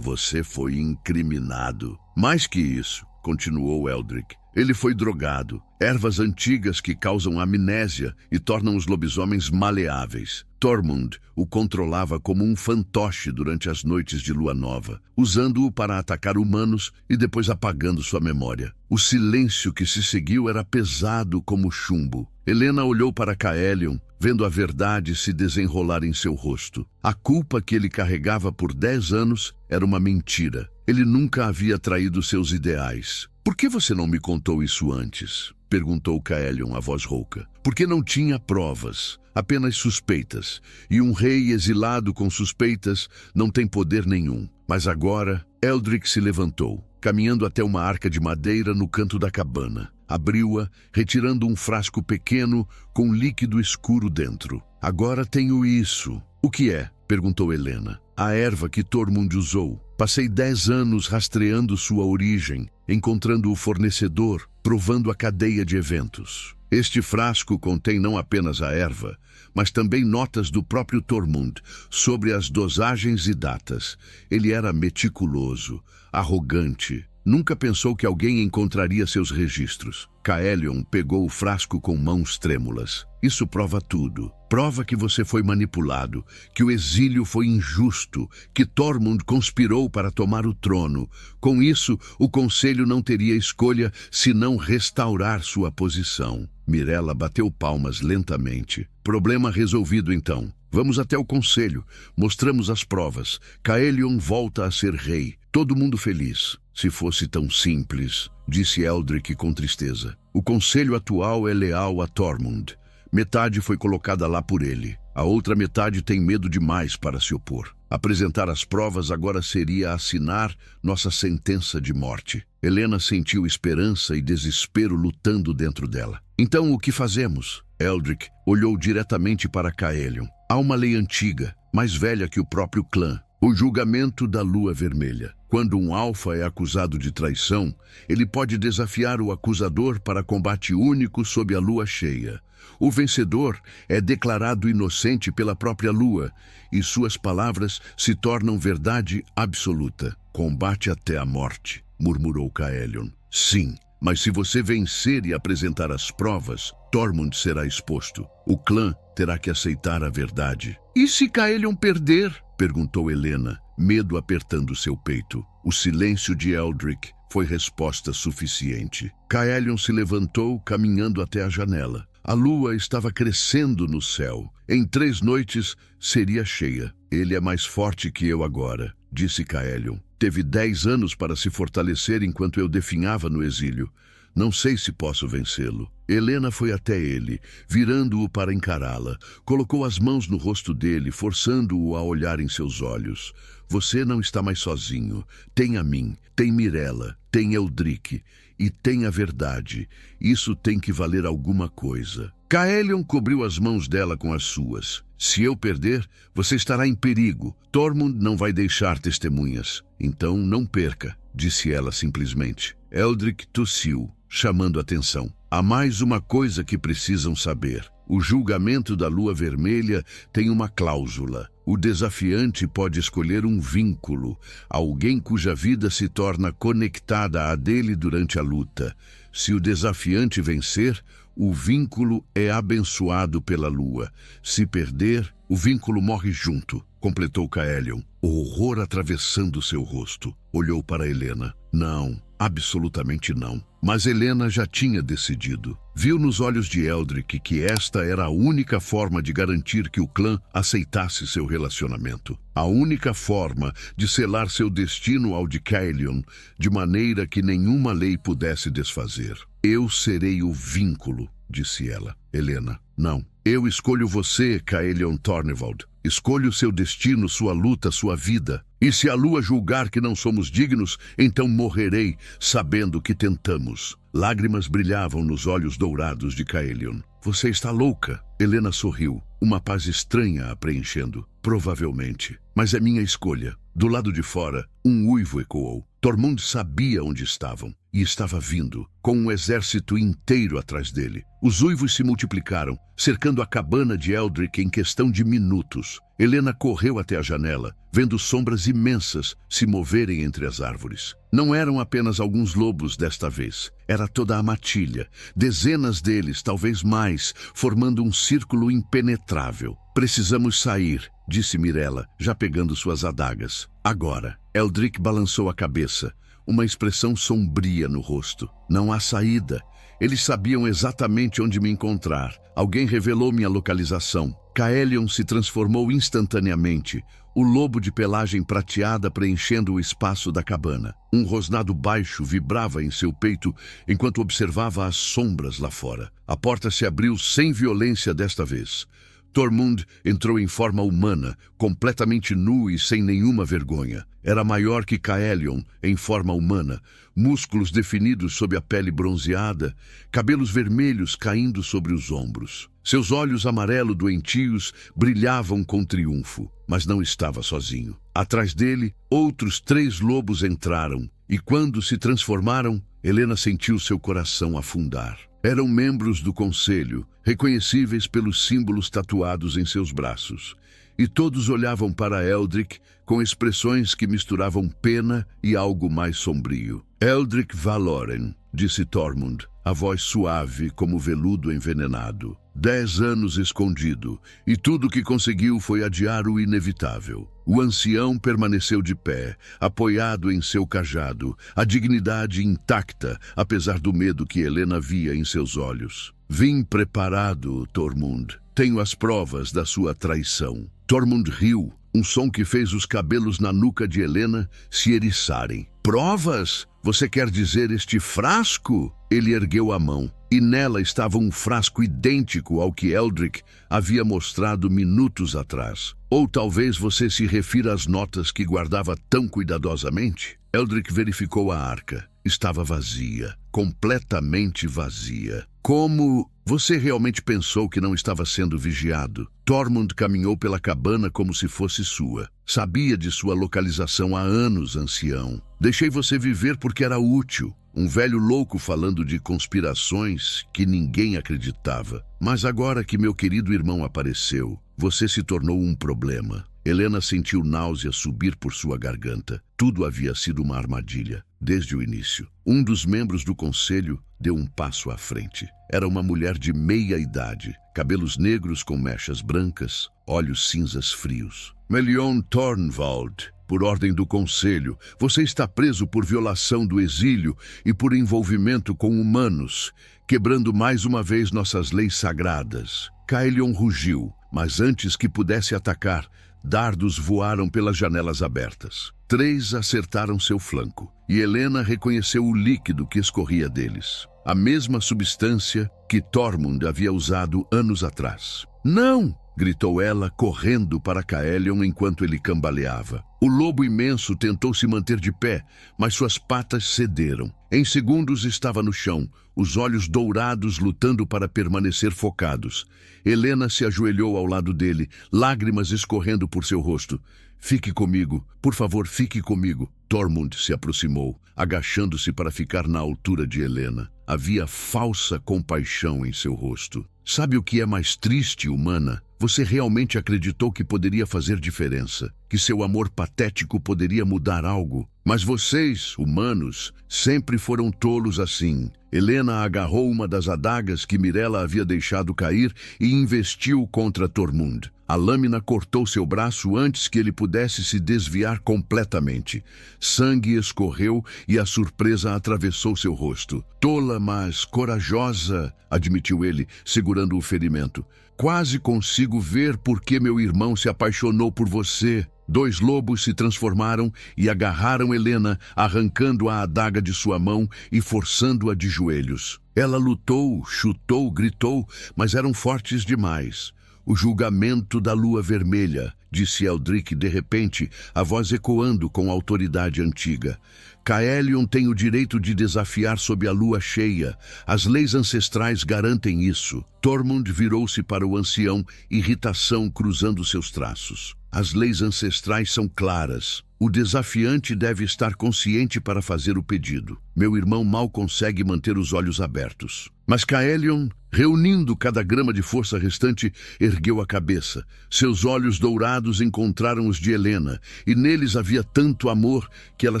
Você foi incriminado. Mais que isso, continuou Eldrick. Ele foi drogado. Ervas antigas que causam amnésia e tornam os lobisomens maleáveis. Tormund o controlava como um fantoche durante as noites de lua nova, usando-o para atacar humanos e depois apagando sua memória. O silêncio que se seguiu era pesado como chumbo. Helena olhou para Caelion, vendo a verdade se desenrolar em seu rosto. A culpa que ele carregava por 10 anos era uma mentira. Ele nunca havia traído seus ideais. Por que você não me contou isso antes? Perguntou Caelion, a voz rouca. Porque não tinha provas, apenas suspeitas. E um rei exilado com suspeitas não tem poder nenhum. Mas agora, Eldrick se levantou, caminhando até uma arca de madeira no canto da cabana. Abriu-a, retirando um frasco pequeno com líquido escuro dentro. Agora tenho isso. O que é? Perguntou Helena. A erva que Tormund usou. Passei 10 anos rastreando sua origem, encontrando o fornecedor, provando a cadeia de eventos. Este frasco contém não apenas a erva, mas também notas do próprio Tormund sobre as dosagens e datas. Ele era meticuloso, arrogante. Nunca pensou que alguém encontraria seus registros. Caelion pegou o frasco com mãos trêmulas. Isso prova tudo. Prova que você foi manipulado, que o exílio foi injusto, que Tormund conspirou para tomar o trono. Com isso, o conselho não teria escolha senão restaurar sua posição. Mirella bateu palmas lentamente. Problema resolvido então. Vamos até o conselho. Mostramos as provas. Caelion volta a ser rei. Todo mundo feliz. Se fosse tão simples, disse Eldrick com tristeza. O conselho atual é leal a Tormund. Metade foi colocada lá por ele. A outra metade tem medo demais para se opor. Apresentar as provas agora seria assinar nossa sentença de morte. Helena sentiu esperança e desespero lutando dentro dela. Então o que fazemos? Eldrick olhou diretamente para Caelion. Há uma lei antiga, mais velha que o próprio clã. O julgamento da Lua Vermelha. Quando um alfa é acusado de traição, ele pode desafiar o acusador para combate único sob a lua cheia. O vencedor é declarado inocente pela própria lua, e suas palavras se tornam verdade absoluta. Combate até a morte, murmurou Caelion. Sim, mas se você vencer e apresentar as provas, Tormund será exposto. O clã terá que aceitar a verdade. E se Caelion perder? Perguntou Helena, medo apertando seu peito. O silêncio de Eldrick foi resposta suficiente. Caelion se levantou, caminhando até a janela. A lua estava crescendo no céu. Em 3 noites seria cheia. Ele é mais forte que eu agora, disse Caelion. Teve 10 anos para se fortalecer enquanto eu definhava no exílio. Não sei se posso vencê-lo. Helena foi até ele, virando-o para encará-la. Colocou as mãos no rosto dele, forçando-o a olhar em seus olhos. Você não está mais sozinho. Tem a mim, tem Mirella, tem Eldrick e tem a verdade. Isso tem que valer alguma coisa. Caelion cobriu as mãos dela com as suas. Se eu perder, você estará em perigo. Tormund não vai deixar testemunhas. Então não perca, disse ela simplesmente. Eldrick tossiu, chamando atenção. Há mais uma coisa que precisam saber. O julgamento da Lua Vermelha tem uma cláusula. O desafiante pode escolher um vínculo, alguém cuja vida se torna conectada à dele durante a luta. Se o desafiante vencer, o vínculo é abençoado pela lua. Se perder, o vínculo morre junto, completou Caelion, o horror atravessando seu rosto. Olhou para Helena. Não, absolutamente não. Mas Helena já tinha decidido. Viu nos olhos de Eldrick que esta era a única forma de garantir que o clã aceitasse seu relacionamento. A única forma de selar seu destino ao de Caelion, de maneira que nenhuma lei pudesse desfazer. Eu serei o vínculo, disse ela. Helena, não. Eu escolho você, Caelion Tornevald. Escolho seu destino, sua luta, sua vida. E se a lua julgar que não somos dignos, então morrerei, sabendo que tentamos. Lágrimas brilhavam nos olhos dourados de Caelion. Você está louca? Helena sorriu, uma paz estranha a preenchendo. Provavelmente. Mas é minha escolha. Do lado de fora, um uivo ecoou. Tormund sabia onde estavam. E estava vindo, com um exército inteiro atrás dele. Os uivos se multiplicaram, cercando a cabana de Eldrick em questão de minutos. Helena correu até a janela, vendo sombras imensas se moverem entre as árvores. Não eram apenas alguns lobos desta vez. Era toda a matilha. Dezenas deles, talvez mais, formando um círculo impenetrável. Precisamos sair, disse Mirella, já pegando suas adagas. Agora. Eldrick balançou a cabeça, uma expressão sombria no rosto. Não há saída. Eles sabiam exatamente onde me encontrar. Alguém revelou minha localização. Caelion se transformou instantaneamente, o lobo de pelagem prateada preenchendo o espaço da cabana. Um rosnado baixo vibrava em seu peito enquanto observava as sombras lá fora. A porta se abriu sem violência desta vez. Tormund entrou em forma humana, completamente nu e sem nenhuma vergonha. Era maior que Caelion, em forma humana, músculos definidos sob a pele bronzeada, cabelos vermelhos caindo sobre os ombros. Seus olhos amarelo-doentios brilhavam com triunfo, mas não estava sozinho. Atrás dele, outros 3 lobos entraram, e quando se transformaram, Helena sentiu seu coração afundar. Eram membros do conselho, reconhecíveis pelos símbolos tatuados em seus braços. E todos olhavam para Eldrick com expressões que misturavam pena e algo mais sombrio. Eldrick Valoren, disse Tormund, a voz suave como veludo envenenado. 10 anos escondido, e tudo o que conseguiu foi adiar o inevitável. O ancião permaneceu de pé, apoiado em seu cajado, a dignidade intacta, apesar do medo que Helena via em seus olhos. Vim preparado, Tormund. Tenho as provas da sua traição. Tormund riu, um som que fez os cabelos na nuca de Helena se eriçarem. Provas? Você quer dizer este frasco? Ele ergueu a mão, e nela estava um frasco idêntico ao que Eldrick havia mostrado minutos atrás. Ou talvez você se refira às notas que guardava tão cuidadosamente? Eldrick verificou a arca. Estava vazia, completamente vazia. Como você realmente pensou que não estava sendo vigiado? Tormund caminhou pela cabana como se fosse sua. Sabia de sua localização há anos, ancião. Deixei você viver porque era útil. Um velho louco falando de conspirações que ninguém acreditava. Mas agora que meu querido irmão apareceu, você se tornou um problema. Helena sentiu náusea subir por sua garganta. Tudo havia sido uma armadilha, desde o início. Um dos membros do conselho deu um passo à frente. Era uma mulher de meia idade, cabelos negros com mechas brancas, olhos cinzas frios. Melion Tornvald, por ordem do conselho, você está preso por violação do exílio e por envolvimento com humanos, quebrando mais uma vez nossas leis sagradas. Caelion rugiu, mas antes que pudesse atacar, dardos voaram pelas janelas abertas. 3 acertaram seu flanco, e Helena reconheceu o líquido que escorria deles. A mesma substância que Tormund havia usado anos atrás. "Não!" gritou ela, correndo para Caelion enquanto ele cambaleava. O lobo imenso tentou se manter de pé, mas suas patas cederam. Em segundos estava no chão, os olhos dourados lutando para permanecer focados. Helena se ajoelhou ao lado dele, lágrimas escorrendo por seu rosto. "Fique comigo, por favor, fique comigo." Tormund se aproximou, agachando-se para ficar na altura de Helena. Havia falsa compaixão em seu rosto. "Sabe o que é mais triste, humana? Você realmente acreditou que poderia fazer diferença, que seu amor patético poderia mudar algo. Mas vocês, humanos, sempre foram tolos assim." Helena agarrou uma das adagas que Mirella havia deixado cair e investiu contra Tormund. A lâmina cortou seu braço antes que ele pudesse se desviar completamente. Sangue escorreu e a surpresa atravessou seu rosto. "Tola, mas corajosa", admitiu ele, segurando o ferimento. "Quase consigo ver por que meu irmão se apaixonou por você." 2 lobos se transformaram e agarraram Helena, arrancando a adaga de sua mão e forçando-a de joelhos. Ela lutou, chutou, gritou, mas eram fortes demais. "O julgamento da lua vermelha", disse Eldrick de repente, a voz ecoando com autoridade antiga. "Caelion tem o direito de desafiar sob a lua cheia. As leis ancestrais garantem isso." Tormund virou-se para o ancião, irritação cruzando seus traços. "As leis ancestrais são claras. O desafiante deve estar consciente para fazer o pedido. Meu irmão mal consegue manter os olhos abertos." Mas Caelion, reunindo cada grama de força restante, ergueu a cabeça. Seus olhos dourados encontraram os de Helena, e neles havia tanto amor que ela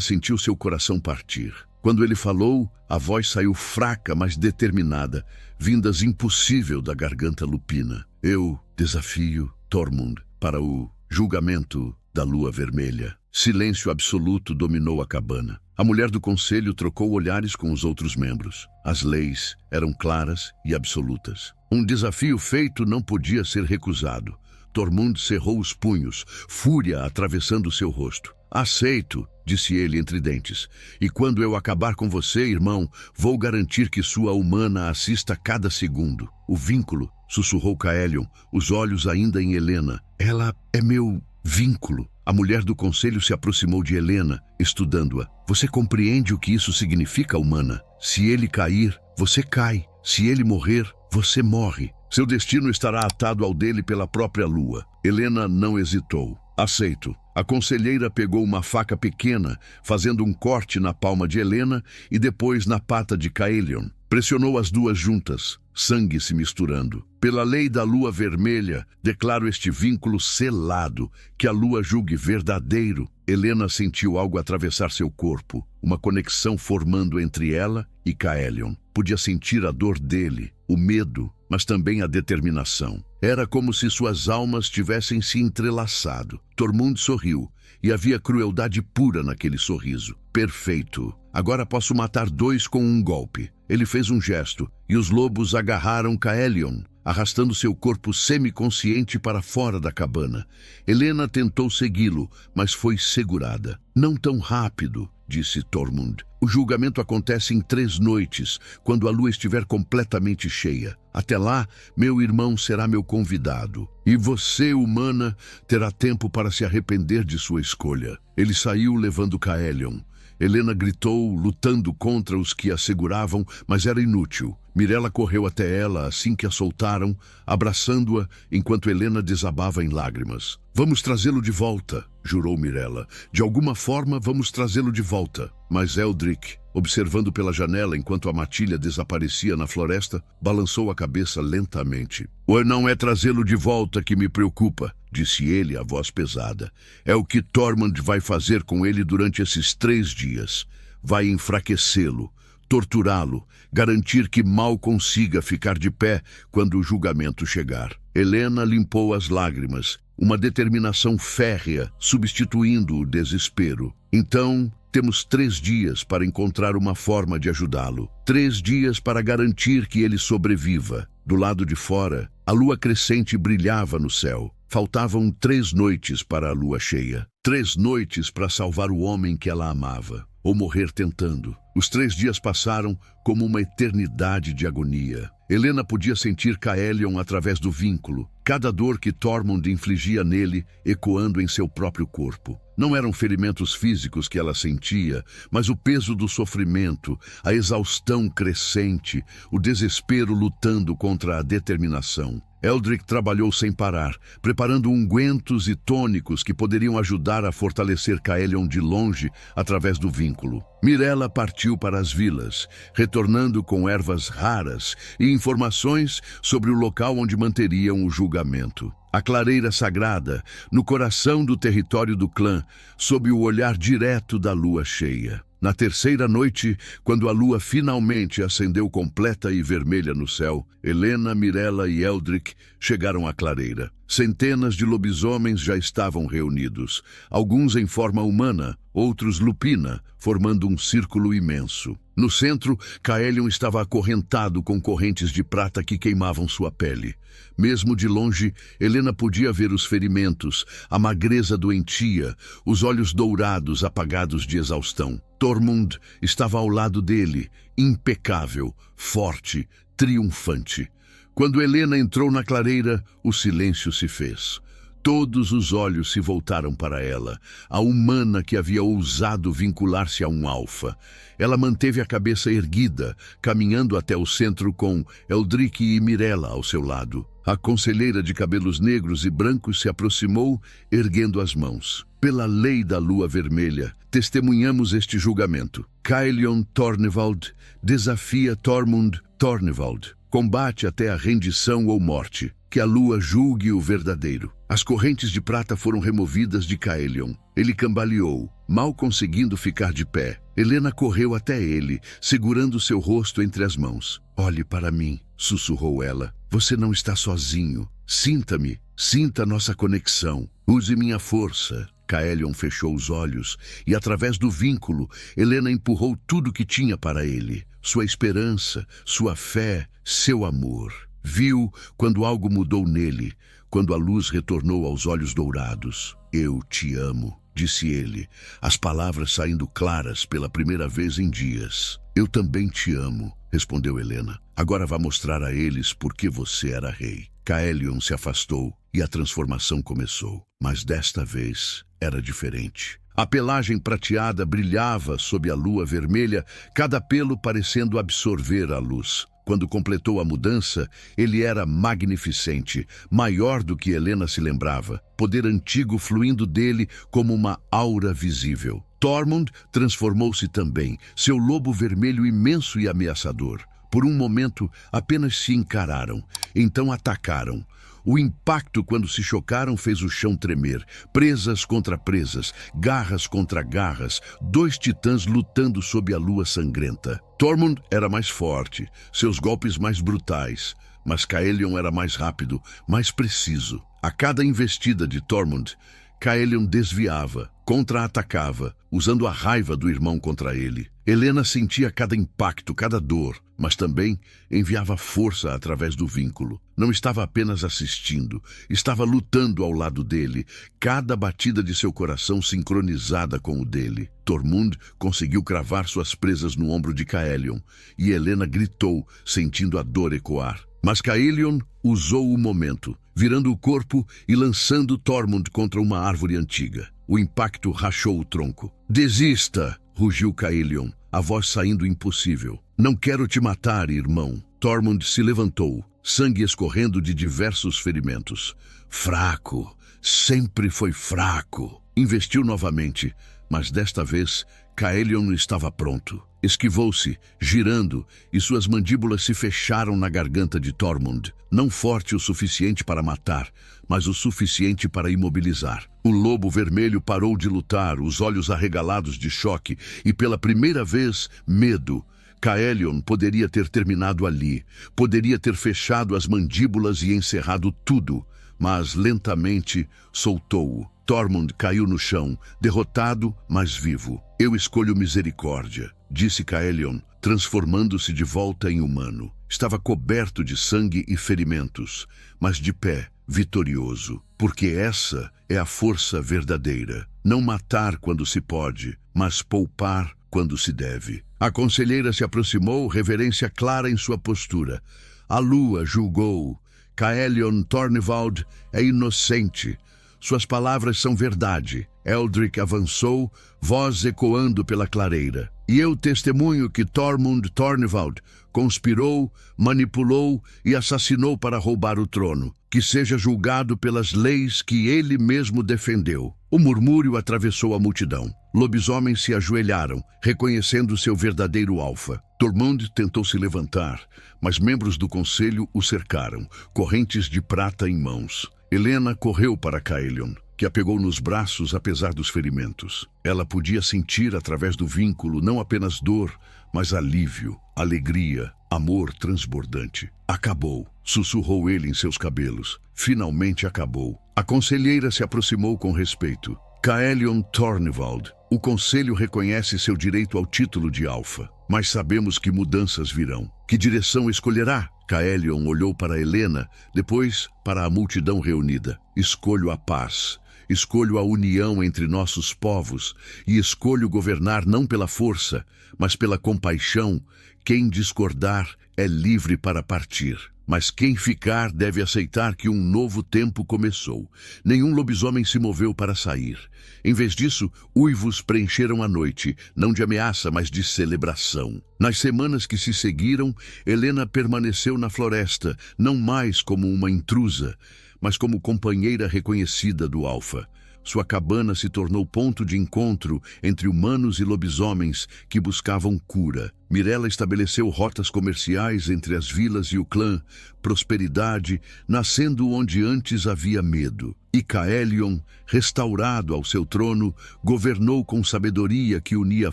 sentiu seu coração partir. Quando ele falou, a voz saiu fraca, mas determinada, vindas impossível da garganta lupina. "Eu desafio Tormund para o julgamento da lua vermelha." Silêncio absoluto dominou a cabana. A mulher do conselho trocou olhares com os outros membros. As leis eram claras e absolutas. Um desafio feito não podia ser recusado. Tormund cerrou os punhos, fúria atravessando seu rosto. "Aceito", disse ele entre dentes. "E quando eu acabar com você, irmão, vou garantir que sua humana assista cada segundo." "O vínculo", sussurrou Caelion, os olhos ainda em Helena. "Ela é meu vínculo." A mulher do conselho se aproximou de Helena, estudando-a. "Você compreende o que isso significa, humana? Se ele cair, você cai. Se ele morrer, você morre. Seu destino estará atado ao dele pela própria lua." Helena não hesitou. "Aceito." A conselheira pegou uma faca pequena, fazendo um corte na palma de Helena e depois na pata de Caelion. Pressionou as duas juntas, sangue se misturando. "Pela lei da lua vermelha, declaro este vínculo selado, que a lua julgue verdadeiro." Helena sentiu algo atravessar seu corpo, uma conexão formando entre ela e Caelion. Podia sentir a dor dele, o medo, mas também a determinação. Era como se suas almas tivessem se entrelaçado. Tormund sorriu, e havia crueldade pura naquele sorriso. "Perfeito. Agora posso matar 2 com um golpe." Ele fez um gesto, e os lobos agarraram Caelion, arrastando seu corpo semiconsciente para fora da cabana. Helena tentou segui-lo, mas foi segurada. "Não tão rápido", disse Tormund. "O julgamento acontece em 3 noites, quando a lua estiver completamente cheia. Até lá, meu irmão será meu convidado. E você, humana, terá tempo para se arrepender de sua escolha." Ele saiu levando Caelion. Helena gritou, lutando contra os que a seguravam, mas era inútil. Mirella correu até ela assim que a soltaram, abraçando-a enquanto Helena desabava em lágrimas. Vamos trazê-lo de volta, jurou Mirella. De alguma forma, vamos trazê-lo de volta. Mas Eldrick, observando pela janela enquanto a matilha desaparecia na floresta, balançou a cabeça lentamente. Não é trazê-lo de volta que me preocupa, disse ele, a voz pesada. É o que Tormund vai fazer com ele durante esses 3 dias. Vai enfraquecê-lo, torturá-lo, garantir que mal consiga ficar de pé quando o julgamento chegar. Helena limpou as lágrimas, uma determinação férrea substituindo o desespero. Então, temos 3 dias para encontrar uma forma de ajudá-lo. 3 dias para garantir que ele sobreviva. Do lado de fora, a lua crescente brilhava no céu. Faltavam 3 noites para a lua cheia. 3 noites para salvar o homem que ela amava, ou morrer tentando. Os 3 dias passaram como uma eternidade de agonia. Helena podia sentir Caelion através do vínculo, cada dor que Tormund infligia nele ecoando em seu próprio corpo. Não eram ferimentos físicos que ela sentia, mas o peso do sofrimento, a exaustão crescente, o desespero lutando contra a determinação. Eldrick trabalhou sem parar, preparando ungüentos e tônicos que poderiam ajudar a fortalecer Caelion de longe através do vínculo. Mirella partiu para as vilas, retornando com ervas raras e informações sobre o local onde manteriam o julgamento. A clareira sagrada, no coração do território do clã, sob o olhar direto da lua cheia. Na 3ª noite, quando a lua finalmente acendeu completa e vermelha no céu, Helena, Mirella e Eldrick chegaram à clareira. Centenas de lobisomens já estavam reunidos, alguns em forma humana, outros lupina, formando um círculo imenso. No centro, Caelion estava acorrentado com correntes de prata que queimavam sua pele. Mesmo de longe, Helena podia ver os ferimentos, a magreza doentia, os olhos dourados apagados de exaustão. Tormund estava ao lado dele, impecável, forte, triunfante. Quando Helena entrou na clareira, o silêncio se fez. Todos os olhos se voltaram para ela, a humana que havia ousado vincular-se a um alfa. Ela manteve a cabeça erguida, caminhando até o centro com Eldrick e Mirella ao seu lado. A conselheira de cabelos negros e brancos se aproximou, erguendo as mãos. Pela lei da lua vermelha, testemunhamos este julgamento. Caelion Tornevald desafia Tormund Tornevald. Combate até a rendição ou morte. Que a lua julgue o verdadeiro. As correntes de prata foram removidas de Caelion. Ele cambaleou, mal conseguindo ficar de pé. Helena correu até ele, segurando seu rosto entre as mãos. Olhe para mim, sussurrou ela. Você não está sozinho. Sinta-me, sinta nossa conexão. Use minha força. Caelion fechou os olhos e, através do vínculo, Helena empurrou tudo que tinha para ele. Sua esperança, sua fé, seu amor. Viu quando algo mudou nele, quando a luz retornou aos olhos dourados. Eu te amo, disse ele, as palavras saindo claras pela primeira vez em dias. Eu também te amo, respondeu Helena. Agora vá mostrar a eles por que você era rei. Caelion se afastou e a transformação começou, mas desta vez era diferente. A pelagem prateada brilhava sob a lua vermelha, cada pelo parecendo absorver a luz. Quando completou a mudança, ele era magnificente, maior do que Helena se lembrava, poder antigo fluindo dele como uma aura visível. Tormund transformou-se também, seu lobo vermelho imenso e ameaçador. Por um momento, apenas se encararam, então atacaram. O impacto quando se chocaram fez o chão tremer, presas contra presas, garras contra garras, 2 titãs lutando sob a lua sangrenta. Tormund era mais forte, seus golpes mais brutais, mas Caelion era mais rápido, mais preciso. A cada investida de Tormund, Caelion desviava, contra-atacava, usando a raiva do irmão contra ele. Helena sentia cada impacto, cada dor, mas também enviava força através do vínculo. Não estava apenas assistindo, estava lutando ao lado dele, cada batida de seu coração sincronizada com o dele. Tormund conseguiu cravar suas presas no ombro de Caelion, e Helena gritou, sentindo a dor ecoar. Mas Caelion usou o momento, virando o corpo e lançando Tormund contra uma árvore antiga. O impacto rachou o tronco. Desista! Rugiu Caelion, a voz saindo impossível. Não quero te matar, irmão. Tormund se levantou, sangue escorrendo de diversos ferimentos. Fraco, sempre foi fraco. Investiu novamente, mas desta vez Caelion estava pronto. Esquivou-se, girando, e suas mandíbulas se fecharam na garganta de Tormund. Não forte o suficiente para matar, mas o suficiente para imobilizar. O lobo vermelho parou de lutar, os olhos arregalados de choque, e pela primeira vez, medo. Caelion poderia ter terminado ali, poderia ter fechado as mandíbulas e encerrado tudo, mas lentamente soltou-o. Tormund caiu no chão, derrotado, mas vivo. Eu escolho misericórdia, disse Caelion, transformando-se de volta em humano. Estava coberto de sangue e ferimentos, mas de pé, vitorioso, porque essa é a força verdadeira. Não matar quando se pode, mas poupar quando se deve. A conselheira se aproximou, reverência clara em sua postura. A lua julgou. Caelion Tornvald é inocente. Suas palavras são verdade. Eldric avançou, voz ecoando pela clareira. E eu testemunho que Tormund Tornvald conspirou, manipulou e assassinou para roubar o trono. Que seja julgado pelas leis que ele mesmo defendeu. O murmúrio atravessou a multidão. Lobisomens se ajoelharam, reconhecendo seu verdadeiro alfa. Tormund tentou se levantar, mas membros do conselho o cercaram, correntes de prata em mãos. Helena correu para Caelion, que a pegou nos braços apesar dos ferimentos. Ela podia sentir através do vínculo não apenas dor, mas alívio, alegria, amor transbordante. Acabou, sussurrou ele em seus cabelos. Finalmente acabou. A conselheira se aproximou com respeito. Caelion Tornvald, o conselho reconhece seu direito ao título de alfa, mas sabemos que mudanças virão. Que direção escolherá? Caelion olhou para Helena, depois para a multidão reunida. Escolho a paz, escolho a união entre nossos povos e escolho governar não pela força, mas pela compaixão. Quem discordar é livre para partir. Mas quem ficar deve aceitar que um novo tempo começou. Nenhum lobisomem se moveu para sair. Em vez disso, uivos preencheram a noite, não de ameaça, mas de celebração. Nas semanas que se seguiram, Helena permaneceu na floresta, não mais como uma intrusa, mas como companheira reconhecida do Alfa. Sua cabana se tornou ponto de encontro entre humanos e lobisomens que buscavam cura. Mirella estabeleceu rotas comerciais entre as vilas e o clã, prosperidade, nascendo onde antes havia medo. E Caelion, restaurado ao seu trono, governou com sabedoria que unia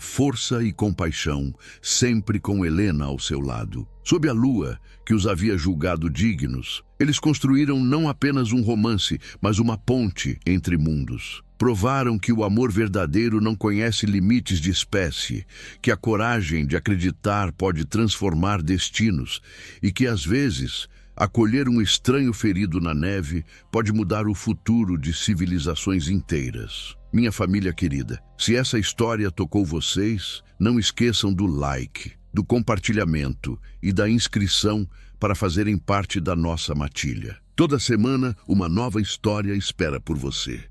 força e compaixão, sempre com Helena ao seu lado. Sob a lua, que os havia julgado dignos, eles construíram não apenas um romance, mas uma ponte entre mundos. Provaram que o amor verdadeiro não conhece limites de espécie, que a coragem de acreditar pode transformar destinos e que, às vezes, acolher um estranho ferido na neve pode mudar o futuro de civilizações inteiras. Minha família querida, se essa história tocou vocês, não esqueçam do like, do compartilhamento e da inscrição para fazerem parte da nossa matilha. Toda semana, uma nova história espera por você.